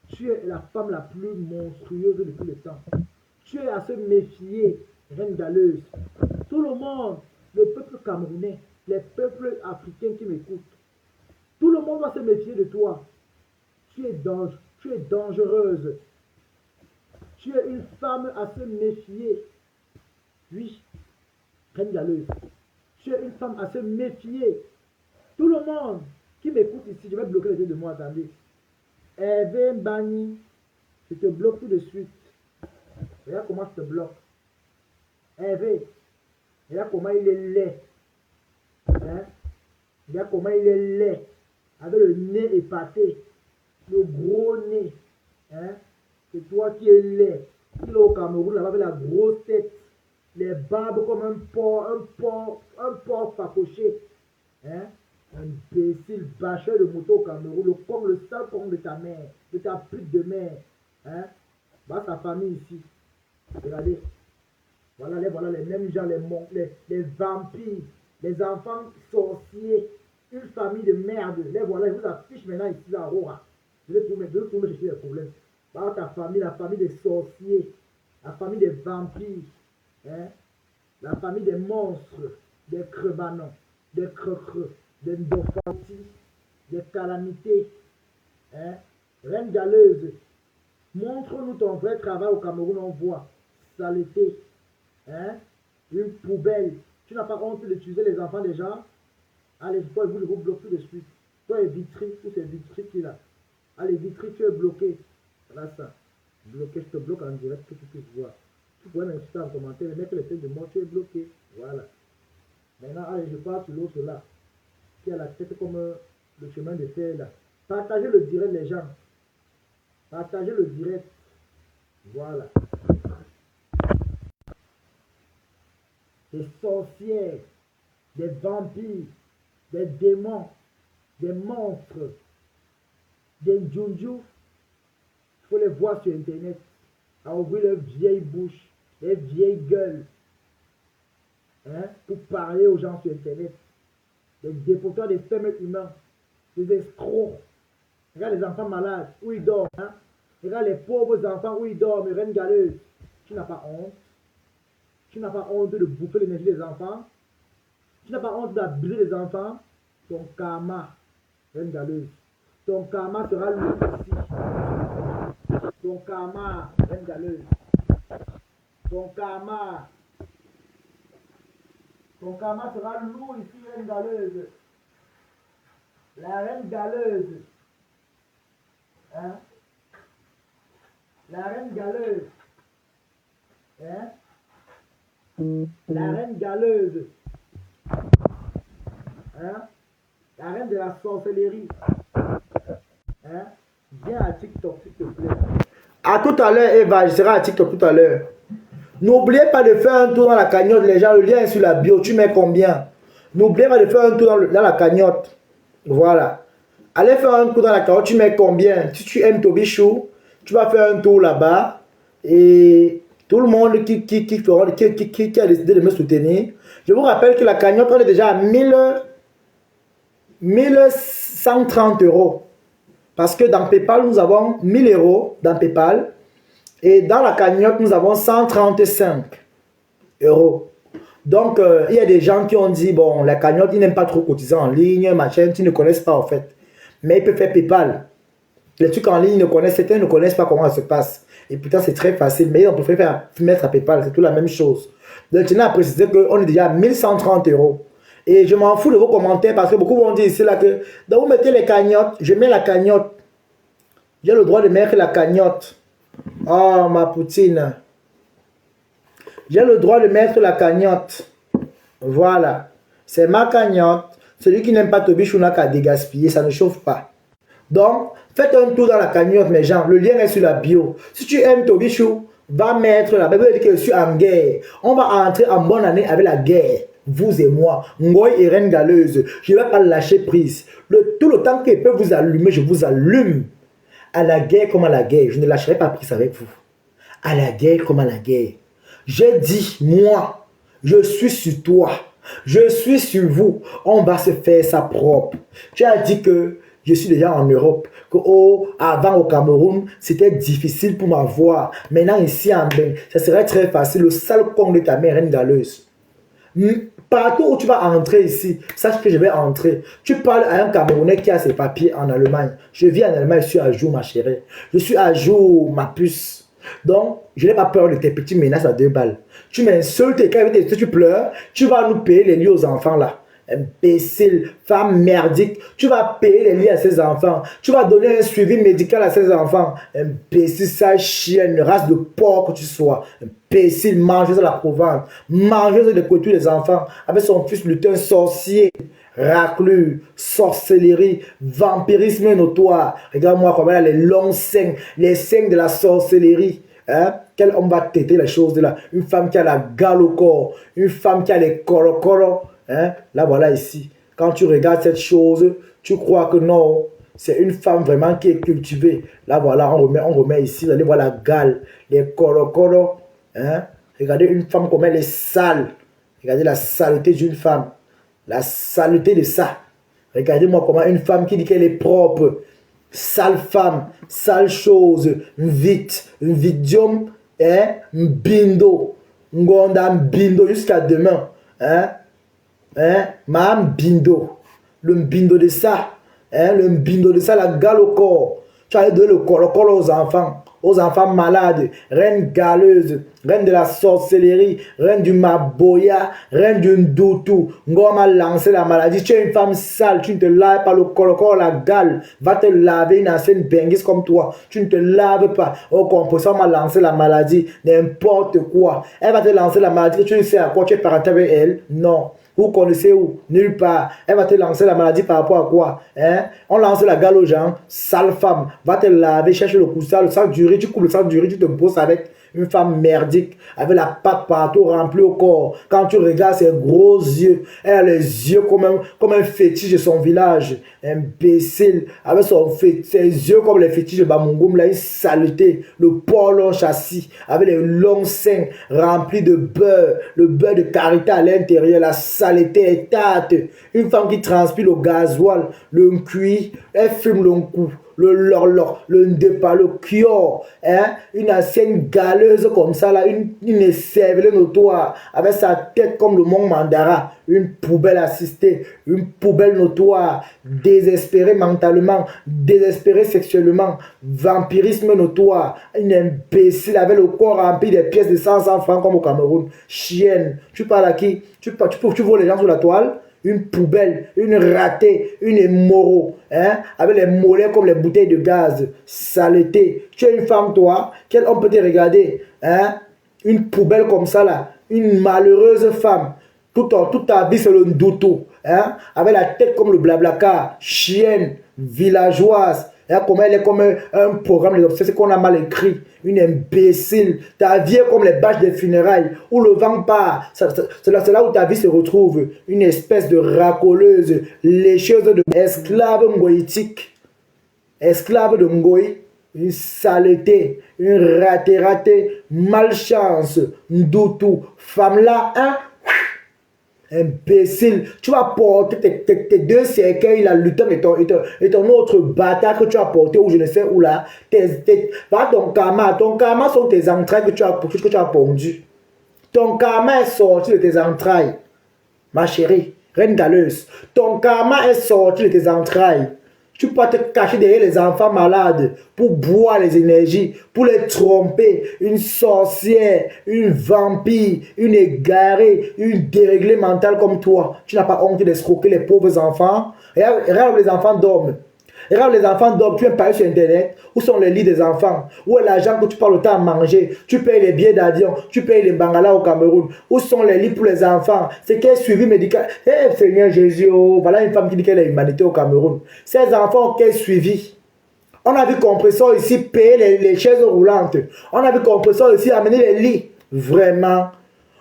tu es la femme la plus monstrueuse de tous les temps. Tu es à se méfier, Reine Galeuse. Tout le monde, le peuple camerounais, les peuples africains qui m'écoutent, tout le monde va se méfier de toi. Tu es dangereuse. Tu es une femme à se méfier. Oui, Reine Galeuse. Tu es une femme à se méfier. Tout le monde qui m'écoute ici, je vais bloquer les yeux de moi, attendez. Hervé Mbani, je te bloque tout de suite. Regarde comment je te bloque. Hervé, regarde comment il est laid. Hein? Regarde comment il est laid. Avec le nez épaté. Le gros nez. Hein? C'est toi qui es laid. Il est au Cameroun, là-bas, avec la grosse tête. Les barbes comme un porc facoché. Hein? Un imbécile bâcheur de moto au Cameroun, le seul con de ta mère, de ta pute de mère. Hein? Bah, sa famille ici. Regardez. Voilà les mêmes gens, les vampires, les enfants sorciers, une famille de merde. Les voilà, je vous affiche maintenant ici la Rora. Je vais tout chercher les problèmes. Bah, ta famille, la famille des sorciers, la famille des vampires, hein? La famille des monstres, des crebanons, des creux, des dofantis, des calamités. Hein? Reine Galeuse, montre-nous ton vrai travail au Cameroun, on voit. Saleté. Hein? Une poubelle. Tu n'as pas honte d'utiliser les enfants des gens? Allez, toi, je vous bloque tout de suite. Toi et Vitry, tous ces Vitry qui là. Allez, Vitry, tu es bloqué. Voilà ça. Bloqué, je te bloque en direct que tu puisses voir. Tu pourrais m'insulter en commentaire, le mec le fait de moi, tu es bloqué. Voilà. Maintenant, allez, je pars sur l'autre là. Qui a la tête comme le chemin de fer là. Partagez le direct, les gens. Partagez le direct. Voilà. Des sorcières, des vampires, des démons, des monstres, des djundjus. Il faut les voir sur Internet. À ouvrir leurs vieilles bouches, les vieilles gueules. Hein, pour parler aux gens sur Internet. Des déporteurs des femmes humains. Des escrocs. Regarde les enfants malades, où ils dorment. Hein? Regarde les pauvres enfants, où ils dorment. Reine Galeuse. Tu n'as pas honte. Tu n'as pas honte de bouffer l'énergie des enfants. Tu n'as pas honte d'abuser les enfants. Ton karma, Reine Galeuse. Ton karma sera lourd ici. Ton karma, Reine Galeuse. Ton karma. Ton karma sera lourd ici, Reine Galeuse. La Reine Galeuse. Hein? La Reine Galeuse. Hein? La Reine Galeuse. Hein? La reine de la sorcellerie. Hein? Viens à TikTok, s'il te plaît. À tout à l'heure, Eva, je serai à TikTok tout à l'heure. N'oubliez pas de faire un tour dans la cagnotte, les gens. Le lien est sur la bio. Tu mets combien? N'oubliez pas de faire un tour dans la cagnotte. Voilà. Allez faire un tour dans la cagnotte. Tu mets combien? Si tu aimes Tobichou, tu vas faire un tour là-bas. Et tout le monde qui a décidé de me soutenir. Je vous rappelle que la cagnotte, on est déjà à 1130 euros. Parce que dans PayPal, nous avons 1000 euros dans PayPal. Et dans la cagnotte, nous avons 135 euros. Donc, il y a des gens qui ont dit, bon, la cagnotte, ils n'aiment pas trop cotiser en ligne, machin, ils ne connaissent pas en fait. Mais ils peuvent faire PayPal. Les trucs en ligne, certains ne connaissent pas comment ça se passe. Et putain, c'est très facile. Mais ils ont préféré mettre à PayPal, c'est tout la même chose. Donc, je tiens à préciser qu'on est déjà à 1130 euros. Et je m'en fous de vos commentaires parce que beaucoup vont dire ici là que, donc vous mettez les cagnottes, je mets la cagnotte. J'ai le droit de mettre la cagnotte. Oh, ma poutine. J'ai le droit de mettre la cagnotte. Voilà. C'est ma cagnotte. Celui qui n'aime pas Tobichou n'a qu'à dégaspiller. Ça ne chauffe pas. Donc, faites un tour dans la cagnotte, mes gens. Le lien est sur la bio. Si tu aimes Tobichou, va mettre la Bible dit que je suis en guerre. On va entrer en bonne année avec la guerre. Vous et moi. Ngoy et Reine Galeuse. Je ne vais pas lâcher prise. Tout le temps qu'ils peuvent vous allumer, je vous allume. À la guerre comme à la guerre, je ne lâcherai pas prise avec vous. À la guerre comme à la guerre. J'ai dit, moi, je suis sur toi. Je suis sur vous. On va se faire ça propre. Tu as dit que je suis déjà en Europe. Que, oh, avant au Cameroun, c'était difficile pour m'avoir. Maintenant, ici en Bénin, ça serait très facile. Le sale con de ta mère, reine galeuse. Partout où tu vas entrer ici, sache que je vais entrer. Tu parles à un Camerounais qui a ses papiers en Allemagne. Je vis en Allemagne, je suis à jour, ma chérie. Je suis à jour, ma puce. Donc, je n'ai pas peur de tes petites menaces à 2 balles. Tu m'insultes et quand tu pleures, tu vas nous payer les lits aux enfants là. Imbécile, femme merdique, tu vas payer les lits à ces enfants, tu vas donner un suivi médical à ces enfants. Imbécile, sale chienne, race de porc que tu sois. Imbécile, mangeuse à la Provence, mangeuse de couture des enfants, avec son fils lutin sorcier. Raclure, sorcellerie, vampirisme notoire. Regarde-moi comment elle a les longs seins, les seins de la sorcellerie. Hein? Quel homme va têter les choses là? Une femme qui a la gale au corps, une femme qui a les coro. Hein? Là voilà ici. Quand tu regardes cette chose, tu crois que non, c'est une femme vraiment qui est cultivée. Là voilà, on remet ici, vous allez voir la gale, les coro. Hein? Regardez une femme comme elle est sale. Regardez la saleté d'une femme. La saleté de ça. Regardez-moi comment une femme qui dit qu'elle est propre. Sale femme, sale chose, vite, vidium, hein, bindo, ngonda bindo jusqu'à demain, hein, madame bindo, le bindo de ça, hein, le bindo de ça, la gale au corps. Tu as donné le corps aux enfants malades, reine galeuse, reine de la sorcellerie, reine du maboya, reine du ndoutou. Ngoma lancé la maladie. Tu es une femme sale, tu ne te laves pas le corps, la gale. Va te laver une ancienne benguise comme toi. Tu ne te laves pas. Au composant m'a lancé la maladie, n'importe quoi. Elle va te lancer la maladie, tu ne sais à quoi tu es parenté avec elle. Non. Vous connaissez où? Nulle part. Elle va te lancer la maladie par rapport à quoi? Hein? On lance la gale aux gens. Sale femme. Va te laver, cherche le coussin, le sang d'urine. Tu coupes le sang d'urine, tu te poses avec une femme merdique. Avec la pâte partout remplie au corps. Quand tu regardes ses gros yeux. Elle a les yeux comme un fétiche de son village. Imbécile. Avec ses yeux comme les fétiches de Bamungoum. Là, une saleté. Le porc long châssis. Avec les longs seins remplis de beurre. Le beurre de karité à l'intérieur. La saleté étate. Une femme qui transpire le gasoil, le cuit, elle fume le cou, le lor, le ndepa, le kior, hein? Une ancienne galeuse comme ça, là, une cervelle notoire, avec sa tête comme le mont Mandara, une poubelle assistée, une poubelle notoire, désespérée mentalement, désespérée sexuellement, vampirisme notoire, une imbécile avec le corps rempli des pièces de 100 francs comme au Cameroun, chienne, tu parles à qui? Tu vois les gens sur la toile? Une poubelle, une ratée, une émoro, hein, avec les mollets comme les bouteilles de gaz, saleté. Tu es une femme, toi, quel homme peut te regarder, hein? Une poubelle comme ça, là, une malheureuse femme. Toute ta vie, c'est le ndoutou, hein, avec la tête comme le blablacar, chienne, villageoise. Comme elle est comme un programme de l'obsession qu'on a mal écrit. Une imbécile. Ta vie est comme les bâches des funérailles. Où le vent part. C'est là où ta vie se retrouve. Une espèce de racoleuse. Lécheuse de esclave ngoïtique. Esclave de ngoï. Une saleté. Une raté. Malchance. Ndoutou. Femme là, hein? Imbécile, tu vas porter tes 2 cercueils, la lutin et ton autre bâtard que tu as porté, ou je ne sais où là. Va ton karma sont tes entrailles que tu as pondues. Ton karma est sorti de tes entrailles, ma chérie, reine galeuse. Ton karma est sorti de tes entrailles. Tu peux te cacher derrière les enfants malades pour boire les énergies, pour les tromper. Une sorcière, une vampire, une égarée, une déréglée mentale comme toi. Tu n'as pas honte d'escroquer les pauvres enfants. Regarde les enfants dorment. Regarde les enfants dorment, tu viens parler sur internet. Où sont les lits des enfants? Où est l'argent que tu parles autant à manger? Tu payes les billets d'avion, tu payes les bangalas au Cameroun. Où sont les lits pour les enfants? C'est quel suivi médical? Eh Seigneur Jésus, oh, voilà une femme qui dit qu'elle a l'humanité au Cameroun. Ces enfants, quel suivi? On a vu compresseur ici payer les chaises roulantes. On a vu compresseur ici amener les lits. Vraiment.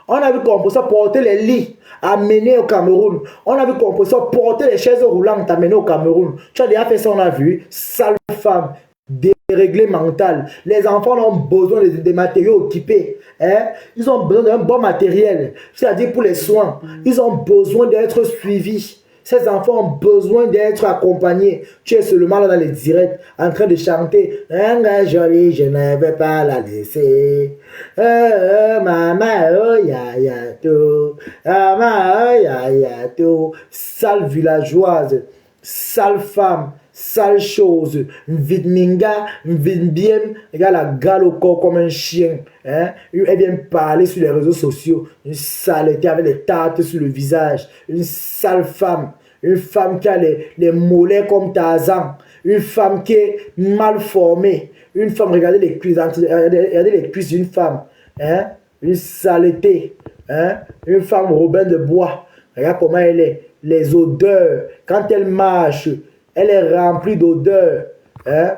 On a vu compresseur porter les lits, amener au Cameroun. On a vu compresseur porter les chaises roulantes, amener au Cameroun. Tu as déjà fait ça, on a vu. Sale femme, déréglée mentale. Les enfants ont besoin de matériaux équipés. Hein? Ils ont besoin d'un bon matériel. C'est-à-dire pour les soins. Ils ont besoin d'être suivis. Ces enfants ont besoin d'être accompagnés. Tu es seulement là dans les directs en train de chanter. Un gars joli, je ne vais pas la laisser. Maman, oh ya ya tout. Maman, oh ya ya tout. Sale villageoise, sale femme, sale chose. Vidminga, vidbiem, regarde la gale au corps comme un chien. Hein? Elle vient parler sur les réseaux sociaux. Une saleté avec des tartes sur le visage. Une sale femme. Une femme qui a les mollets comme Tarzan. Une femme qui est mal formée. Une femme, regardez les cuisses, regardez les cuisses d'une femme. Hein? Une saleté. Hein? Une femme Robin de Bois. Regarde comment elle est. Les odeurs. Quand elle marche, elle est remplie d'odeurs. Hein?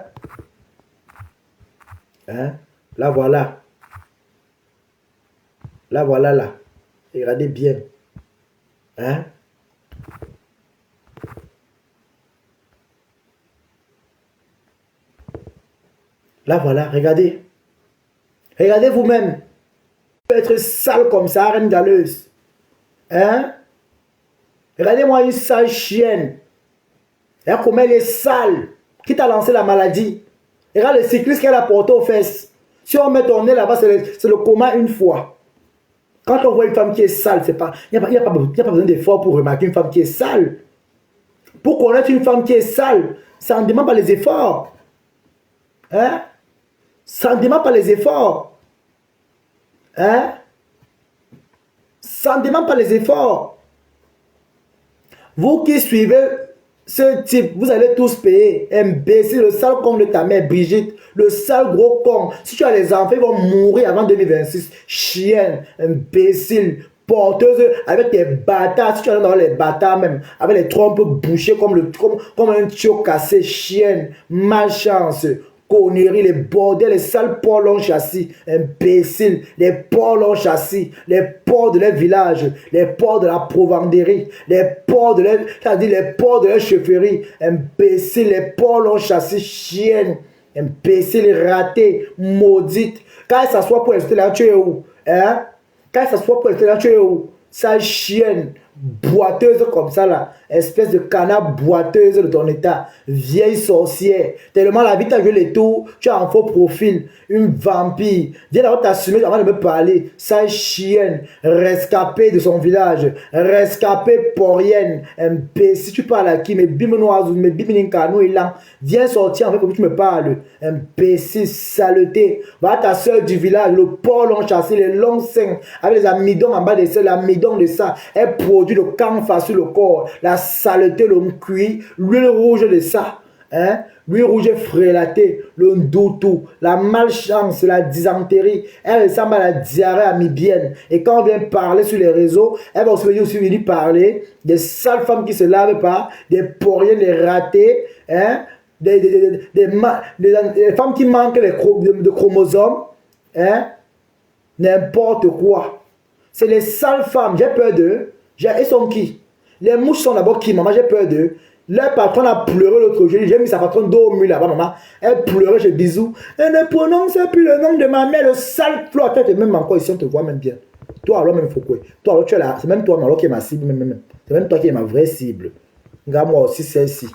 Hein? Là, voilà. Là, voilà, là. Regardez bien. Hein? Là, voilà, regardez. Regardez vous-même. Peut être sale comme ça, reine galeuse. Hein? Regardez-moi une sale chienne. Regarde comment elle est sale. Qui t'a lancé la maladie? Regarde le cycliste qu'elle a porté aux fesses. Si on met ton nez là-bas, c'est le coma une fois. Quand on voit une femme qui est sale, il n'y a pas besoin d'effort pour remarquer une femme qui est sale. Pour connaître une femme qui est sale, ça ne demande pas les efforts. Hein? Ça ne demande pas les efforts. Hein? Ça ne demande pas les efforts. Vous qui suivez ce type, vous allez tous payer. Imbécile, le sale con de ta mère, Brigitte. Le sale gros con. Si tu as les enfants, ils vont mourir avant 2026. Chienne, imbécile, porteuse avec tes bâtards. Si tu as dans les bâtards même, avec les trompes bouchées comme un tuyau cassé. Chienne, malchance. Conneries, les bordels, les sales porcs longs châssis, imbéciles, les porcs longs châssis, les porcs de leur village, les porcs de la provenderie, les porcs de leur, c'est-à-dire les porcs de leur chefferie, imbéciles, les porcs longs châssis, chiennes, imbéciles, ratés, maudites. Quand elle s'assoit pour rester là, tu es où? Hein? Quand elle s'assoit pour rester là, tu es où? Sale chienne, boiteuse comme ça là, espèce de canard boiteuse de ton état, vieille sorcière, tellement la vie t'a joué les tours, tu as un faux profil, une vampire, viens d'abord t'assumer avant de me parler, sale chienne, rescapée de son village, rescapée porienne, si tu parles à qui, mais bimenoisou, mais bimininkanou et là, viens sortir en fait comme tu me parles, imbécile, saleté, va ta soeur du village, le porc long chassé, les longs seins, avec les amidons en bas de ça, l'amidon de ça, elle produit le camphre sur le corps, la saleté, le cuit, l'huile rouge de ça, hein, l'huile rouge frélatée, le ndoutou, la malchance, la dysenterie, elle ressemble à la diarrhée amibienne. Et quand on vient parler sur les réseaux, elle va aussi venir parler des sales femmes qui se lavent pas, des poriennes, des ratés, hein, des femmes qui manquent de chromosomes, hein, n'importe quoi. C'est les sales femmes, j'ai peur d'eux. Ils sont qui? Les mouches sont d'abord qui, maman, j'ai peur d'eux. Leur patron a pleuré l'autre jour. J'ai mis sa patronne dormir là-bas, maman. Elle pleurait, j'ai bisous. Elle ne prononce plus le nom de ma mère, le sale flot. Toi, tu es même encore ici, on te voit même bien. Toi, alors, même, faut quoi? Toi, alors, tu es là. C'est même toi, alors, qui est ma cible. C'est même toi qui est ma vraie cible. Regarde, moi aussi, celle-ci.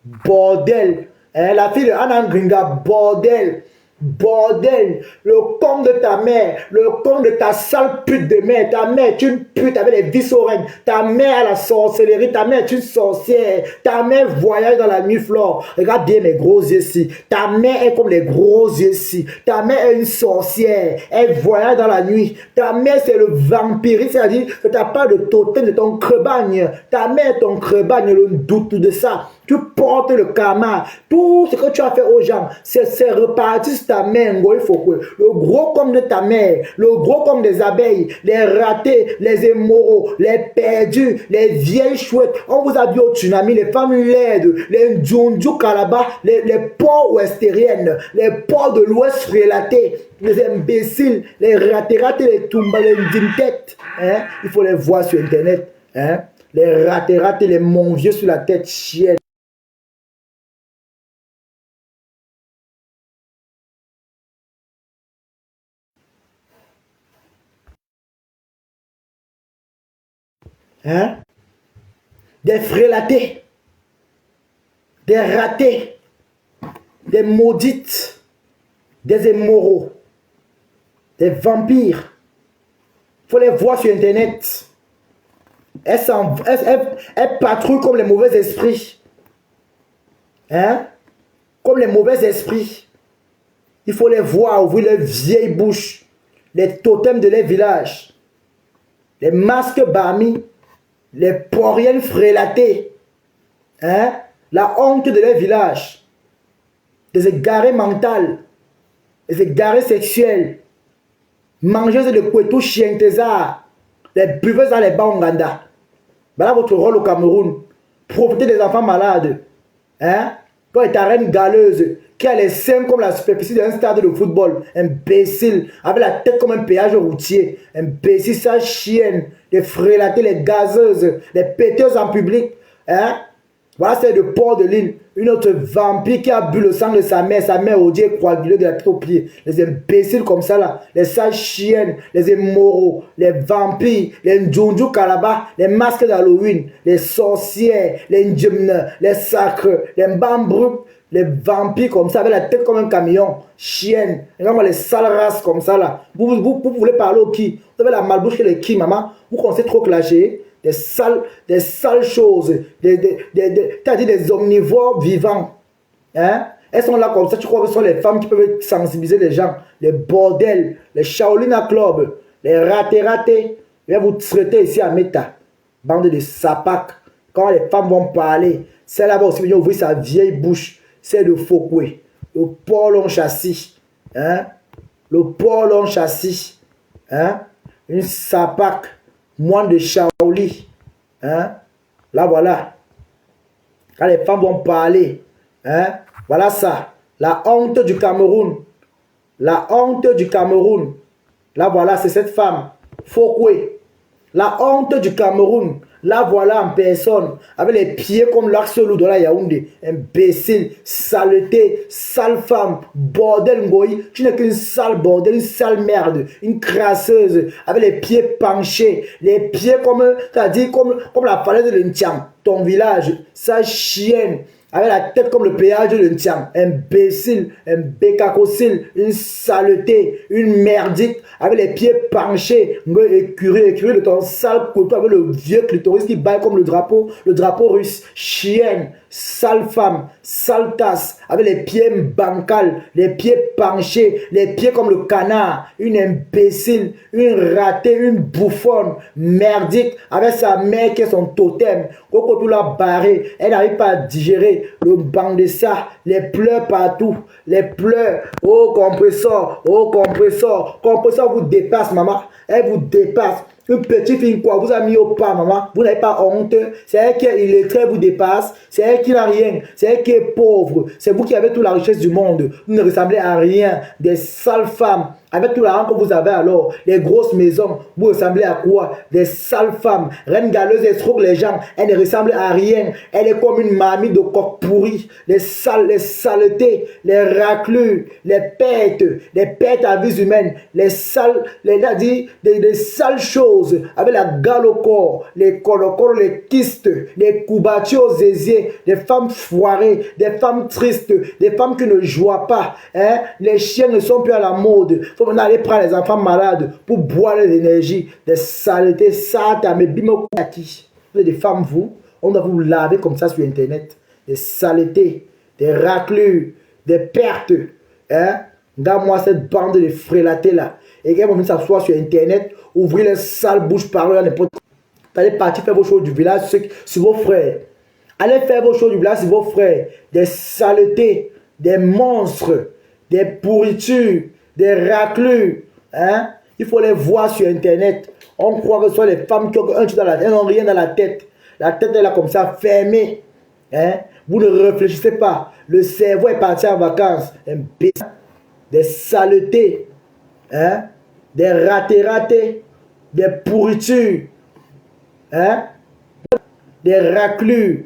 Bordel. Hein, la fille de Anna Gringa, bordel. Bordel, le con de ta mère, le con de ta sale pute de mère, ta mère est une pute avec les vis aux règles, ta mère a la sorcellerie, ta mère est une sorcière, ta mère voyage dans la nuit flore, regarde bien mes gros yeux ici, ta mère est comme les gros yeux ici, ta mère est une sorcière, elle voyage dans la nuit, ta mère c'est le vampirisme, c'est-à-dire que tu n'as pas de totem de ton crebagne, ta mère est ton crebagne, le doute de ça. Tu portes le karma. Tout ce que tu as fait aux gens, c'est reparti sur ta main. Il faut que le gros comme de ta mère, le gros comme des abeilles, les ratés, les émoraux, les perdus, les vieilles chouettes. On vous a vu au tsunami, les femmes laides, les Ndjundju Kalaba, les porcs ouestériennes, les porcs de l'ouest frélatés, les imbéciles, les ratés, les Tumba, les Ndimtet. Hein? Il faut les voir sur internet. Hein? Les ratés, les monvieux sur la tête chienne. Hein? des frélatés, des ratés, des maudites, des immoraux, des vampires. Il faut les voir sur Internet. Elles patrouillent comme les mauvais esprits. Hein? Comme les mauvais esprits. Il faut les voir ouvrir leurs vieilles bouches. Les totems de leur village. Les masques barmis. Les poriennes frélatées. Hein? La honte de leur village. Des égarés mentales. Des égarés sexuels. Mangeuses de couetou chientésards. Les buveuses à les banganda. Voilà votre rôle au Cameroun. Profitez des enfants malades. Hein? Quand est ta reine galeuse qui a les seins comme la superficie d'un stade de football. Imbécile. Avec la tête comme un péage routier. Imbécile, sa chienne. Les frélatées, les gazeuses. Les péteuses en public. Hein? Voilà, c'est le port de l'île. Une autre vampire qui a bu le sang de sa mère odiée, coagulée de la tête aux pieds. Les imbéciles comme ça là, les sales chiennes, les immoraux, les vampires, les ndjounjou kalaba, les masques d'Halloween, les sorcières, les ndjemne, les sacres, les mbambrup, les vampires comme ça, avec la tête comme un camion, chienne, les sales races comme ça là. Vous voulez parler au qui? Vous avez la malbouche que les qui, maman? Vous commencez trop clasher? Des sales choses, des omnivores vivants. Hein? Elles sont là comme ça, tu crois que ce sont les femmes qui peuvent sensibiliser les gens. Les bordels, les Shaolin Club, les ratés. Je vais vous traiter ici à Meta. Bande de sapacs. Quand les femmes vont parler, celle-là va aussi venir ouvrir sa vieille bouche. C'est de Fokwe. Le port long châssis. Hein? Le port long châssis. Hein? Une sapac. Moine de Shaolin. Hein? Là, voilà. Quand les femmes vont parler. Hein? Voilà ça. La honte du Cameroun. La honte du Cameroun. Là, voilà, c'est cette femme. Fokwe. La honte du Cameroun. Là, voilà en personne. Avec les pieds comme l'axe loup de la Yaoundé. Imbécile, saleté, sale femme, bordel ngoï. Tu n'es qu'une sale bordel, une sale merde, une crasseuse. Avec les pieds penchés. Les pieds comme, c'est-à-dire comme la falaise de l'Intiam. Ton village, sa chienne. Avec la tête comme le péage de l'Intiam. Imbécile, un bécacocile, une saleté, une merdique. Avec les pieds penchés. Écurie de ton sale couteau avec le vieux clitoris qui baille comme le drapeau russe. Chienne, sale femme, sale tasse. Avec les pieds bancales, les pieds penchés, les pieds comme le canard. Une imbécile, une ratée, une bouffonne, merdique. Avec sa mère qui est son totem. Coco l'a barré. Elle n'arrive pas à digérer le banc de ça. Les pleurs partout. Les pleurs. Oh compresseur, oh compresseur. Compresseur vous dépasse, maman. Elle vous dépasse. Une petite fille, quoi, vous a mis au pas, maman. Vous n'avez pas honte. C'est elle qui est illettrée, vous dépasse. C'est elle qui n'a rien. C'est elle qui est pauvre. C'est vous qui avez toute la richesse du monde. Vous ne ressemblez à rien. Des sales femmes. Avec tout l'argent que vous avez alors, les grosses maisons, vous ressemblez à quoi? Des sales femmes. Reine galeuse, elle escroque les gens. Elle ne ressemble à rien. Elle est comme une mamie de coq pourri. Les saletés, les raclures, les pètes à vie humaine, les sales, des sales choses. Avec la gale au corps, les colocoles, les kystes, les couvertures zéziers, des femmes foirées, des femmes tristes, des femmes qui ne jouent pas. Hein? Les chiens ne sont plus à la mode. Faut maintenant aller prendre les enfants malades pour boire les énergies, des saletés, sata, mais bimokati. Vous êtes des femmes, on doit vous laver comme ça sur Internet. Des saletés, des raclures, des pertes. Hein? Regarde-moi cette bande de frélatés là. Et quand vous venez s'asseoir sur Internet, ouvrez les sales bouches par là, n'importe quoi. Allez partir faire vos choses du village sur vos frères. Allez faire vos choses du village sur vos frères. Des saletés, des monstres, des pourritures, des raclures, hein? Il faut les voir sur Internet. On croit que ce sont les femmes qui ont un truc dans la tête, elles n'ont rien dans la tête. La tête est là comme ça, fermée. Hein? Vous ne réfléchissez pas. Le cerveau est parti en vacances. Des saletés, hein? Des ratés, des pourritures, hein? Des raclures,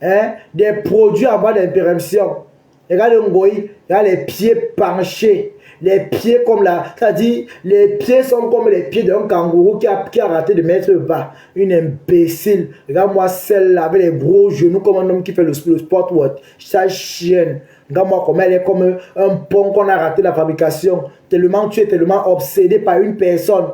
hein? Des produits en voie d'impéremption. Regardez Ngoï, il y a les pieds penchés. les pieds comme la... C'est-à-dire, les pieds sont comme les pieds d'un kangourou qui a raté de mettre bas. Une imbécile. Regarde-moi celle-là avec les gros genoux comme un homme qui fait le sport what. Sa chienne. Regarde-moi comme elle est comme un pont qu'on a raté la fabrication. Tellement tu es tellement obsédé par une personne.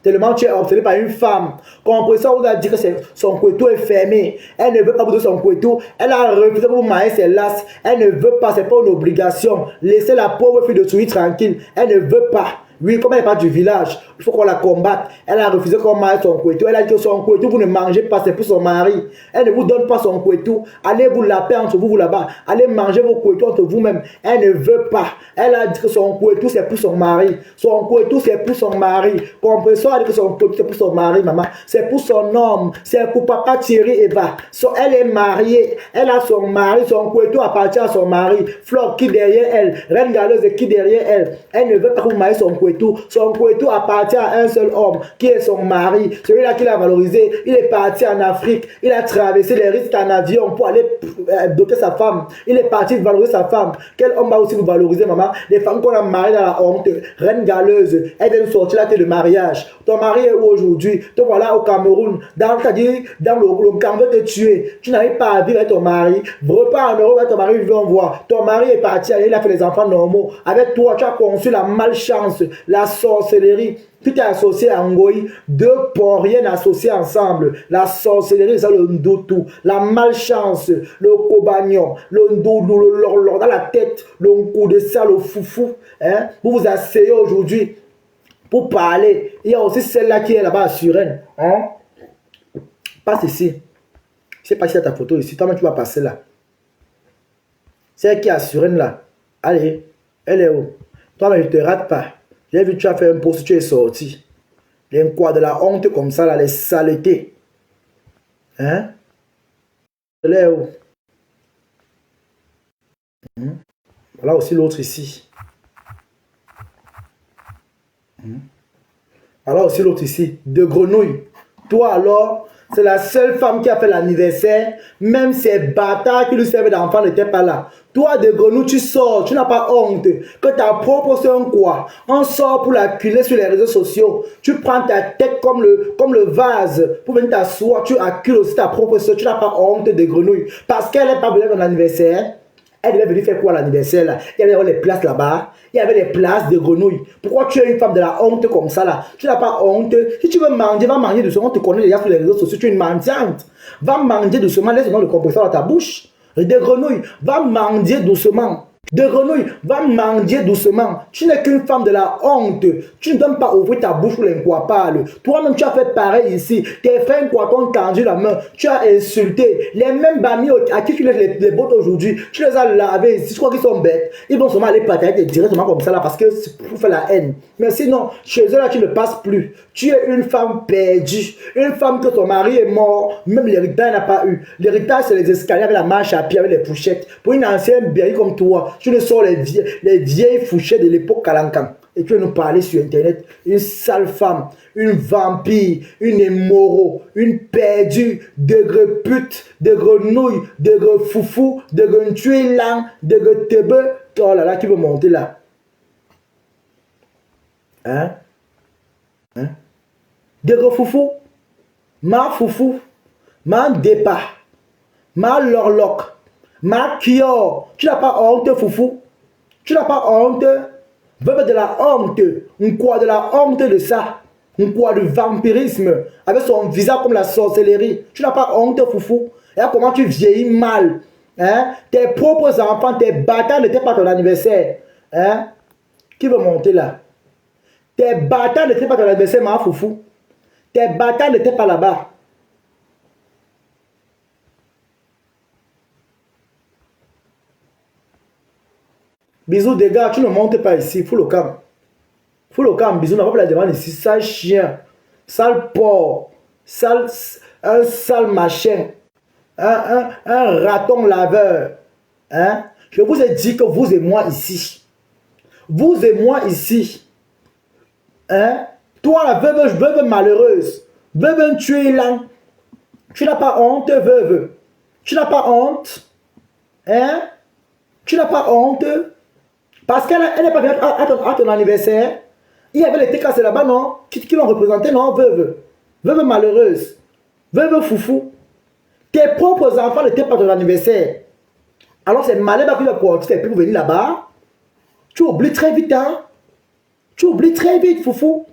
Tellement tu es obsédé par une femme. Comprenez ça, vous a dit que son couteau est fermé. Elle ne veut pas vous donner son couteau. Elle a refusé que vous mariez ses lasses. Elle ne veut pas, c'est pas une obligation. Laissez la pauvre fille de Tsui tranquille. Elle ne veut pas. Oui, comme elle n'est pas du village, il faut qu'on la combatte. Elle a refusé qu'on marie son couteau. Elle a dit que son couteau, vous ne mangez pas, c'est pour son mari. Elle ne vous donne pas son couteau. Allez vous laper entre vous là-bas. Allez manger vos couteaux entre vous-même. Elle ne veut pas. Elle a dit que son couteau, c'est pour son mari. Son couteau, c'est pour son mari. Comprenez ça, elle a dit que son couteau, c'est pour son mari, maman. C'est pour son homme. C'est pour papa Thierry Eva. Elle est mariée. Elle a son mari. Son couteau appartient à son mari. Flore qui derrière elle. Reine Galeuse qui derrière elle. Elle ne veut pas que vous mariez son couteau. Son couteau appartient à un seul homme qui est son mari. Celui-là qui l'a valorisé, il est parti en Afrique. Il a traversé les risques en avion pour aller doter sa femme. Il est parti valoriser sa femme. Quel homme va aussi vous valoriser, maman? Les femmes qu'on a mariées dans la honte. Reine Galeuse, elle vient de sortir la tête de mariage. Ton mari est où aujourd'hui? Te voilà au Cameroun. Dans le camp de te tuer. Tu n'arrives pas à vivre avec ton mari. Repars en Europe avec ton mari, viens voir. Ton mari est parti, il a fait les enfants normaux. Avec toi, tu as conçu la malchance, la sorcellerie. Tu t'es associé à Ngoï, deux poriens associés ensemble. La sorcellerie, c'est le ndoutou, la malchance, le kobagnon, le ndoulou, le lor dans la tête, le coup de ça, le foufou. Hein? Vous vous asseyez aujourd'hui pour parler. Il y a aussi celle-là qui est là-bas à Suresnes. Hein? Passe ici. Je sais pas si tu as ta photo ici. Toi-même, tu vas passer là. Celle qui est à Suresnes là. Allez, elle est où? Toi-même, je ne te rate pas. J'ai vu que tu as fait un post, tu es sorti. Les quoi de la honte comme ça, là, les saletés. Hein? Elle est où? Voilà aussi l'autre ici. Voilà aussi l'autre ici. De grenouille. Toi alors, c'est la seule femme qui a fait l'anniversaire. Même ces bâtards qui lui servaient d'enfant n'étaient pas là. Toi, de grenouille, tu sors, tu n'as pas honte. Que ta propre soeur, quoi. On sort pour la culer sur les réseaux sociaux. Tu prends ta tête comme le vase pour venir t'asseoir. Tu accules aussi ta propre soeur. Tu n'as pas honte de grenouille. Parce qu'elle n'est pas venue à ton anniversaire. Elle devait venir faire quoi à l'anniversaire là? Il y avait les places là-bas. Il y avait les places de grenouilles. Pourquoi tu es une femme de la honte comme ça là? Tu n'as pas honte. Si tu veux manger, va manger doucement. On te connaît déjà sur les réseaux sociaux. Tu es une mendiante. Va manger doucement. Laisse le compresseur dans ta bouche. Des grenouilles. Va manger doucement. De grenouille, va manger doucement. Tu n'es qu'une femme de la honte. Tu ne donnes pas ouvrir ta bouche pour les quoi parle. Toi-même, tu as fait pareil ici. Tes frères quoi t'ont tendu la main. Tu as insulté. Les mêmes amis à qui tu laisses les bottes aujourd'hui, tu les as lavés ici. Je crois qu'ils sont bêtes. Ils vont seulement aller partager directement comme ça là parce que c'est pour faire la haine. Mais sinon, chez eux là, tu ne passes plus. Tu es une femme perdue. Une femme que ton mari est mort. Même l'héritage n'a pas eu. L'héritage, c'est les escaliers avec la marche à pied, avec les poussettes. Pour une ancienne berry comme toi, tu ne sors les vieilles fouchettes de l'époque Kalankan. Et tu veux nous parler sur internet. Une sale femme, une vampire, une émoro, une perdue, de pute, de grenouille, de foufou, de tuilan, de tebe. Oh là là, qui veut monter là? Hein? Hein? De foufou, ma foufou, ma départ, ma lorloc. Ma Kio, tu n'as pas honte, foufou? Tu n'as pas honte? Veuve de la honte. On quoi de la honte de ça? On quoi du vampirisme? Avec son visage comme la sorcellerie. Tu n'as pas honte, foufou? Et là, comment tu vieillis mal? Hein? Tes propres enfants, tes bâtards n'étaient pas ton anniversaire. Hein? Qui veut monter là? Tes bâtards n'étaient pas ton anniversaire, ma foufou. Tes bâtards n'étaient pas là-bas. Bisous des gars, tu ne montes pas ici, fous le camp. Fous le camp, bisous, on n'a pas la demande ici, sale chien, sale porc, un sale machin, un raton laveur. Hein? Je vous ai dit que vous et moi ici, vous et moi ici, hein? Toi la veuve malheureuse, veuve tuer là, tu n'as pas honte, veuve, tu n'as pas honte, hein? Tu n'as pas honte. Parce qu'elle n'est pas venue à ton anniversaire. Il y avait les TKC là-bas, non? Qui l'ont représenté, non? Veuve. Veuve malheureuse. Veuve foufou. Tes propres enfants n'étaient pas à ton anniversaire. Alors c'est malin qui va pour venir là-bas. Tu oublies très vite, hein? Tu oublies très vite, foufou.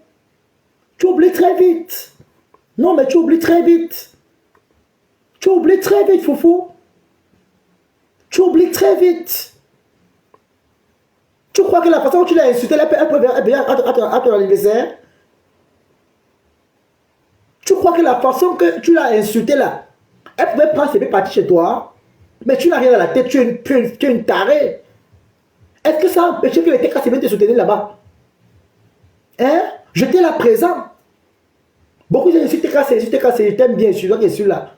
Tu oublies très vite. Non, mais tu oublies très vite. Tu oublies très vite, foufou. Tu oublies très vite. Tu crois que la façon dont tu l'as insulté, elle peut venir à ton anniversaire? Tu crois que la façon que tu l'as insulté là, elle pouvait prendre ses parties chez toi, mais tu n'as rien dans la tête, tu es une tarée. Est-ce que ça a empêché que les TKC viennent te soutenir là-bas? Hein? J'étais là présent. Beaucoup de gens ici, TKC, je t'aime bien, je suis là, là.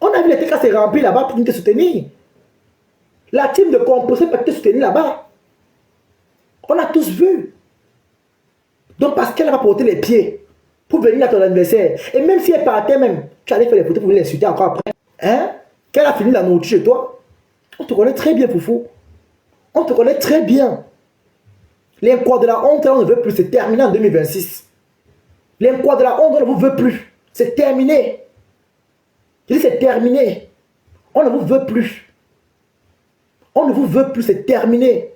On a vu les TKC remplis là-bas pour te soutenir. La team de composés peut te soutenir là-bas. On a tous vu. Donc parce qu'elle va porter les pieds pour venir à ton anniversaire. Et même si elle partait même, tu allais faire les photos pour venir l'insulter encore après. Hein? Qu'elle a fini la nourriture chez toi. On te connaît très bien, Foufou. On te connaît très bien. L'incroix de la honte, on ne veut plus. C'est terminé en 2026. L'incroix de la honte, on ne vous veut plus. C'est terminé. Je dis c'est terminé. On ne vous veut plus. On ne vous veut plus, c'est terminé.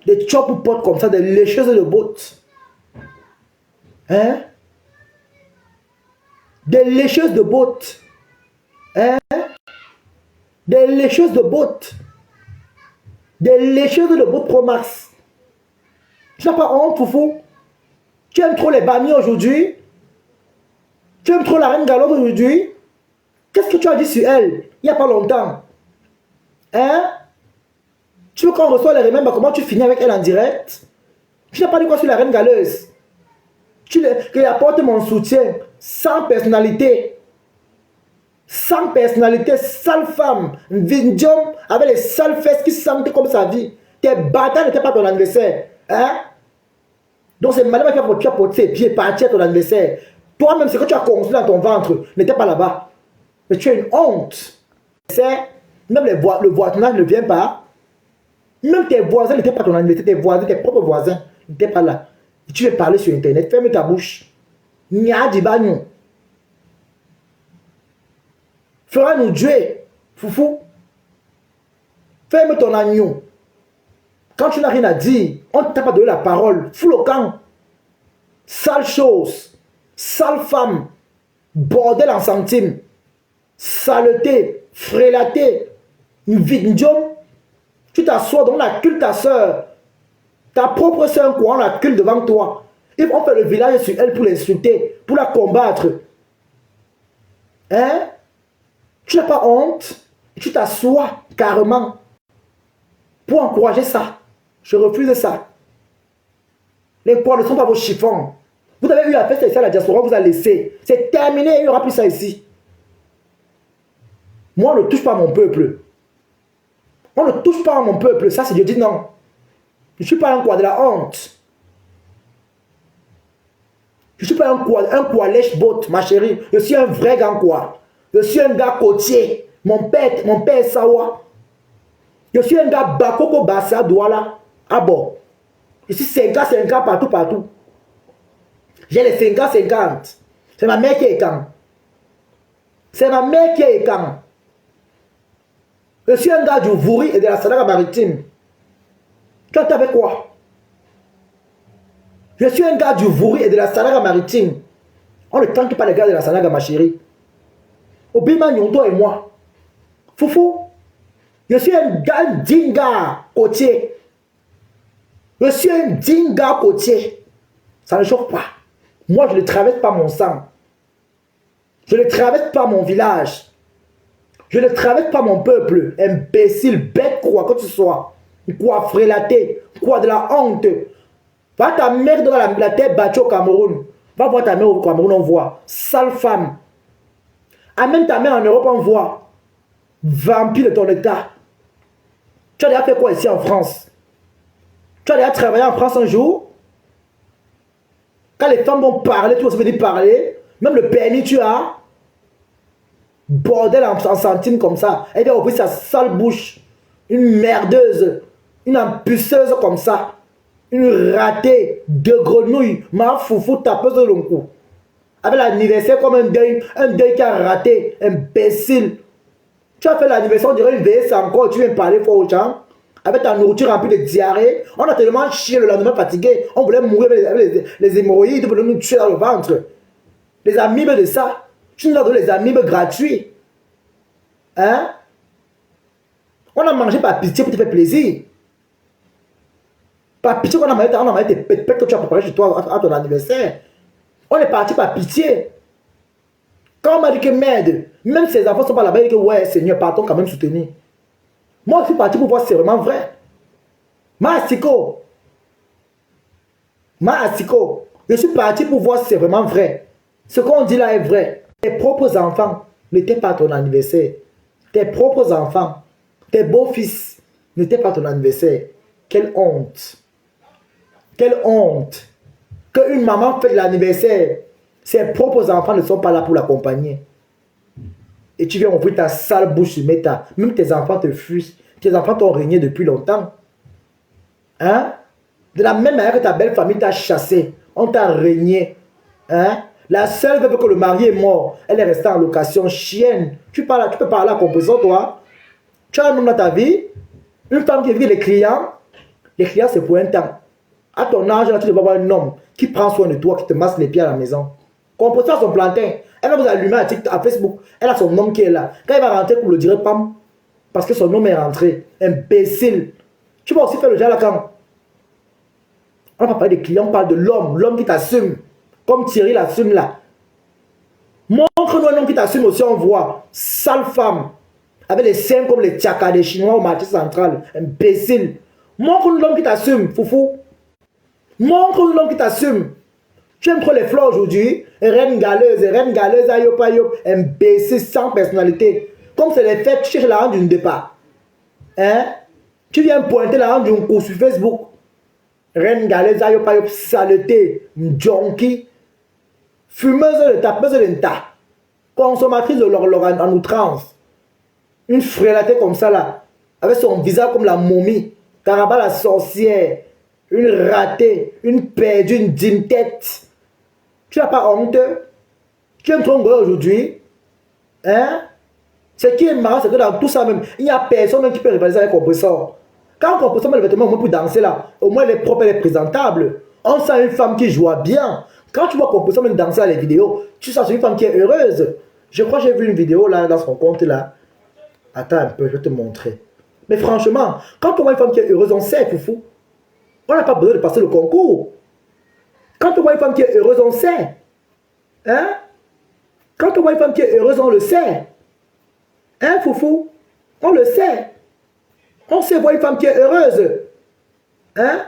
Des chopes ou potes comme ça, des lécheuses de bottes. Hein? Des lécheuses de bottes. Hein? Des lécheuses de bottes. Des lécheuses de bottes Pro Max. Tu n'as pas honte, Foufou? Tu aimes trop les bannis aujourd'hui? Tu aimes trop la reine Galope aujourd'hui? Qu'est-ce que tu as dit sur elle il n'y a pas longtemps? Hein? Tu veux qu'on reçoive les remèdes, comment tu finis avec elle en direct? Tu n'as pas dit quoi sur la reine galeuse? Tu lui apportes mon soutien, sans personnalité. Sans personnalité, sale femme. Vindium avec les sales fesses qui sentent comme sa vie. Tes bâtards n'étaient pas ton anniversaire. Hein? Donc c'est madame qui a porté ses pieds, partir à ton anniversaire. Toi-même, ce que tu as construit dans ton ventre n'était pas là-bas. Mais tu as une honte. Même le voisinage ne vient pas. Même tes voisins n'étaient pas ton anniversaire. Tes voisins, tes propres voisins n'étaient pas là. Et tu veux parler sur Internet. Ferme ta bouche. Nya di bagno. Fera nous Dieu. Foufou. Ferme ton agneau. Quand tu n'as rien à dire, on ne t'a pas donné la parole. Fous le camp. Sale chose. Sale femme. Bordel en centime. Saleté. Frélaté. Une vidium. Tu t'assois dans la culte ta soeur. Ta propre soeur, on la culte devant toi. Ils vont faire le village sur elle pour l'insulter, pour la combattre. Hein? Tu n'as pas honte? Tu t'assois carrément pour encourager ça. Je refuse ça. Les poids ne sont pas vos chiffons. Vous avez eu la fête ici à la diaspora, on vous a laissé. C'est terminé, il n'y aura plus ça ici. Moi, on ne touche pas à mon peuple. On ne touche pas à mon peuple. Ça, c'est Dieu dit non. Je ne suis pas un quoi de la honte. Je ne suis pas un quoi lèche-bot, ma chérie. Je suis un vrai gars quoi. Je suis un gars côtier. Mon père est Sawa. Je suis un gars Bakoko Bassa Douala. Ah bon. Je suis 50 partout. J'ai les 50. C'est ma mère qui est quand. C'est ma mère qui est quand. Je suis un gars du Vouri et de la Sadaga maritime. Tu as avec quoi? Je suis un gars du Vouri et de la Sadaga maritime. On ne tente pas les gars de la Sadaga, ma chérie. Obima Nyonto et moi. Foufou. Je suis un gars dinga côtier. Je suis un dinga côtier. Ça ne choque pas. Moi, je ne traverse pas mon sang. Je ne traverse pas mon village. Je ne traverse pas mon peuple. Imbécile, bête, quoi que tu sois. Quoi frélaté. Quoi de la honte. Va ta mère dans la tête battue au Cameroun. Va voir ta mère au Cameroun, on voit. Sale femme. Amène ta mère en Europe, on voit. Vampire de ton état. Tu as déjà fait quoi ici en France? Tu as déjà travaillé en France un jour? Quand les femmes vont parler, tu vas venir parler. Même le permis, tu as. Bordel en centime comme ça. Elle vient ouvrir sa sale bouche. une merdeuse, une empuceuse comme ça, une ratée de grenouille, ma foufou tapeuse de l'onkou. Avec l'anniversaire comme un deuil qui a raté, imbécile. Tu as fait l'anniversaire, on dirait une veillée, c'est encore, tu viens parler fort aux gens. Avec ta nourriture remplie de diarrhée, on a tellement chié le lendemain fatigué, on voulait mourir avec les hémorroïdes, on voulait nous tuer dans le ventre. Les amibes de ça, tu nous as donné les amibes gratuits. Hein? On a mangé par pitié pour te faire plaisir. Par pitié qu'on a mangé tes pètes que tu as préparé chez toi à ton anniversaire. On est parti par pitié. Quand on m'a dit que merde, même si les enfants sont pas là-bas, ils disent que ouais, Seigneur, partons quand même soutenir. Moi, je suis parti pour voir si c'est vraiment vrai. Maasiko. Je suis parti pour voir si c'est vraiment vrai. Ce qu'on dit là est vrai. Tes propres enfants n'étaient pas à ton anniversaire. Tes propres enfants, tes beaux-fils n'étaient pas à ton anniversaire. Quelle honte. Quelle honte. Qu'une maman fait l'anniversaire, ses propres enfants ne sont pas là pour l'accompagner. Et tu viens ouvrir ta sale bouche, même tes enfants te fuient. Tes enfants t'ont régné depuis longtemps. Hein? De la même manière que ta belle famille t'a chassé, on t'a régné. Hein? La seule veuve que le mari est mort, elle est restée en location chienne. Tu peux parler à composition, toi. Tu as un homme dans ta vie, une femme qui vit les clients c'est pour un temps. À ton âge, là, tu dois avoir un homme qui prend soin de toi, qui te masse les pieds à la maison. Composition son plantain. Elle va vous allumer à Facebook. Elle a son homme qui est là. Quand il va rentrer, vous le direz pam. Parce que son homme est rentré. Imbécile. Tu vas aussi faire le genre là quand. On va pas parler des clients, on parle de l'homme. L'homme qui t'assume. Comme Thierry l'assume là. Montre-nous un homme qui t'assume aussi, on voit. Sale femme. Avec les seins comme les tchaka des Chinois au marché central. Imbécile. Montre-nous l'homme qui t'assume, foufou. Montre-nous l'homme qui t'assume. Tu aimes trop les fleurs aujourd'hui. Reine galeuse, ayop, ayop. Imbécile, sans personnalité. Comme c'est les fêtes, tu cherches la rente d'une départ. Hein? Tu viens pointer la rente d'une course sur Facebook. Reine galeuse, ayop, ayop, saleté, junkie. Fumeuse de tapeuse de ta. Consommatrice de l'or en outrance. Une frêleté comme ça là. Avec son visage comme la momie. Caraba la sorcière. Une ratée. Une perdue, une digne tête. Tu n'as pas honte? Tu aimes ton gars aujourd'hui? Hein? Ce qui est marrant, c'est que dans tout ça même, il n'y a personne même qui peut rivaliser avec Compressor. Quand Compressor met le vêtement au moins pour danser là, au moins elle est propre, elle est présentable. On sent une femme qui joue bien. Quand tu vois Compressor même danser à les vidéos, tu sens une femme qui est heureuse. Je crois que j'ai vu une vidéo là dans son compte là. Attends un peu, je vais te montrer. Mais franchement, quand on voit une femme qui est heureuse, on sait, foufou. On n'a pas besoin de passer le concours. Quand on voit une femme qui est heureuse, on sait. Hein? Quand on voit une femme qui est heureuse, on le sait. Hein, foufou? On le sait. On sait voir une femme qui est heureuse. Hein?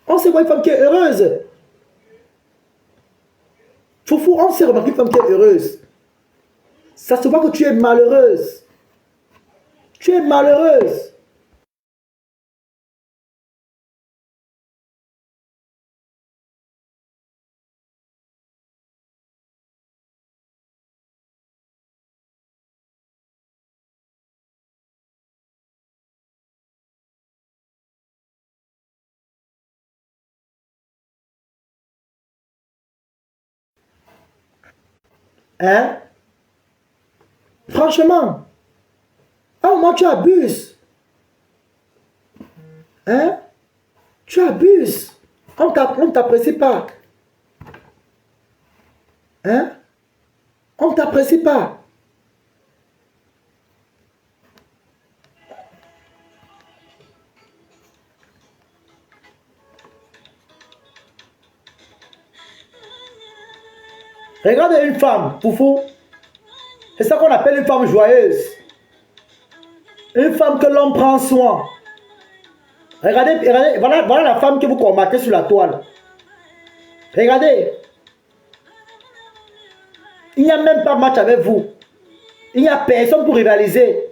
On sait voir une femme qui est heureuse. Foufou, on sait remarquer une femme qui est heureuse. Ça se voit que tu es malheureuse. Tu es malheureuse. Hein? Franchement, à un moment tu abuses. Hein? Tu abuses. On ne t'apprécie pas. Hein? On ne t'apprécie pas. Regardez une femme, foufou. C'est ça qu'on appelle une femme joyeuse. Une femme que l'homme prend soin. Regardez, regardez, voilà la femme que vous remarquez sur la toile. Regardez. Il n'y a même pas de match avec vous. Il n'y a personne pour rivaliser.